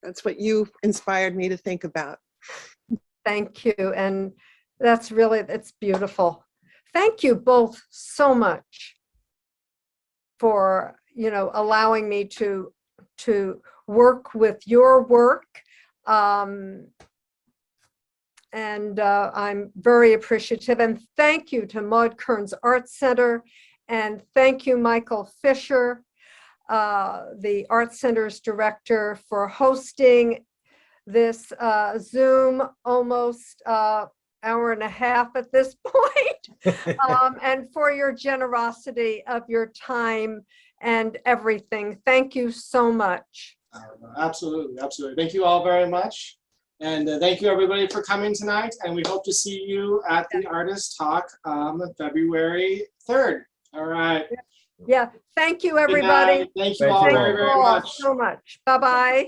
Speaker 2: That's what you inspired me to think about.
Speaker 3: Thank you. And it's beautiful. Thank you both so much for, allowing me to work with your work. And I'm very appreciative. And thank you to Maud Kearns Art Center. And thank you, Michael Fisher, the Art Center's director, for hosting this Zoom almost hour and a half at this point, and for your generosity of your time and everything. Thank you so much.
Speaker 1: Absolutely, absolutely. Thank you all very much. And thank you everybody for coming tonight. And we hope to see you at the Artist Talk February 3rd. All right.
Speaker 3: Yeah, thank you,
Speaker 1: Good
Speaker 3: everybody.
Speaker 1: night. Thank you
Speaker 4: Thank
Speaker 1: all
Speaker 4: you
Speaker 1: very,
Speaker 4: all.
Speaker 1: very
Speaker 3: All
Speaker 1: much.
Speaker 3: so much. Bye-bye.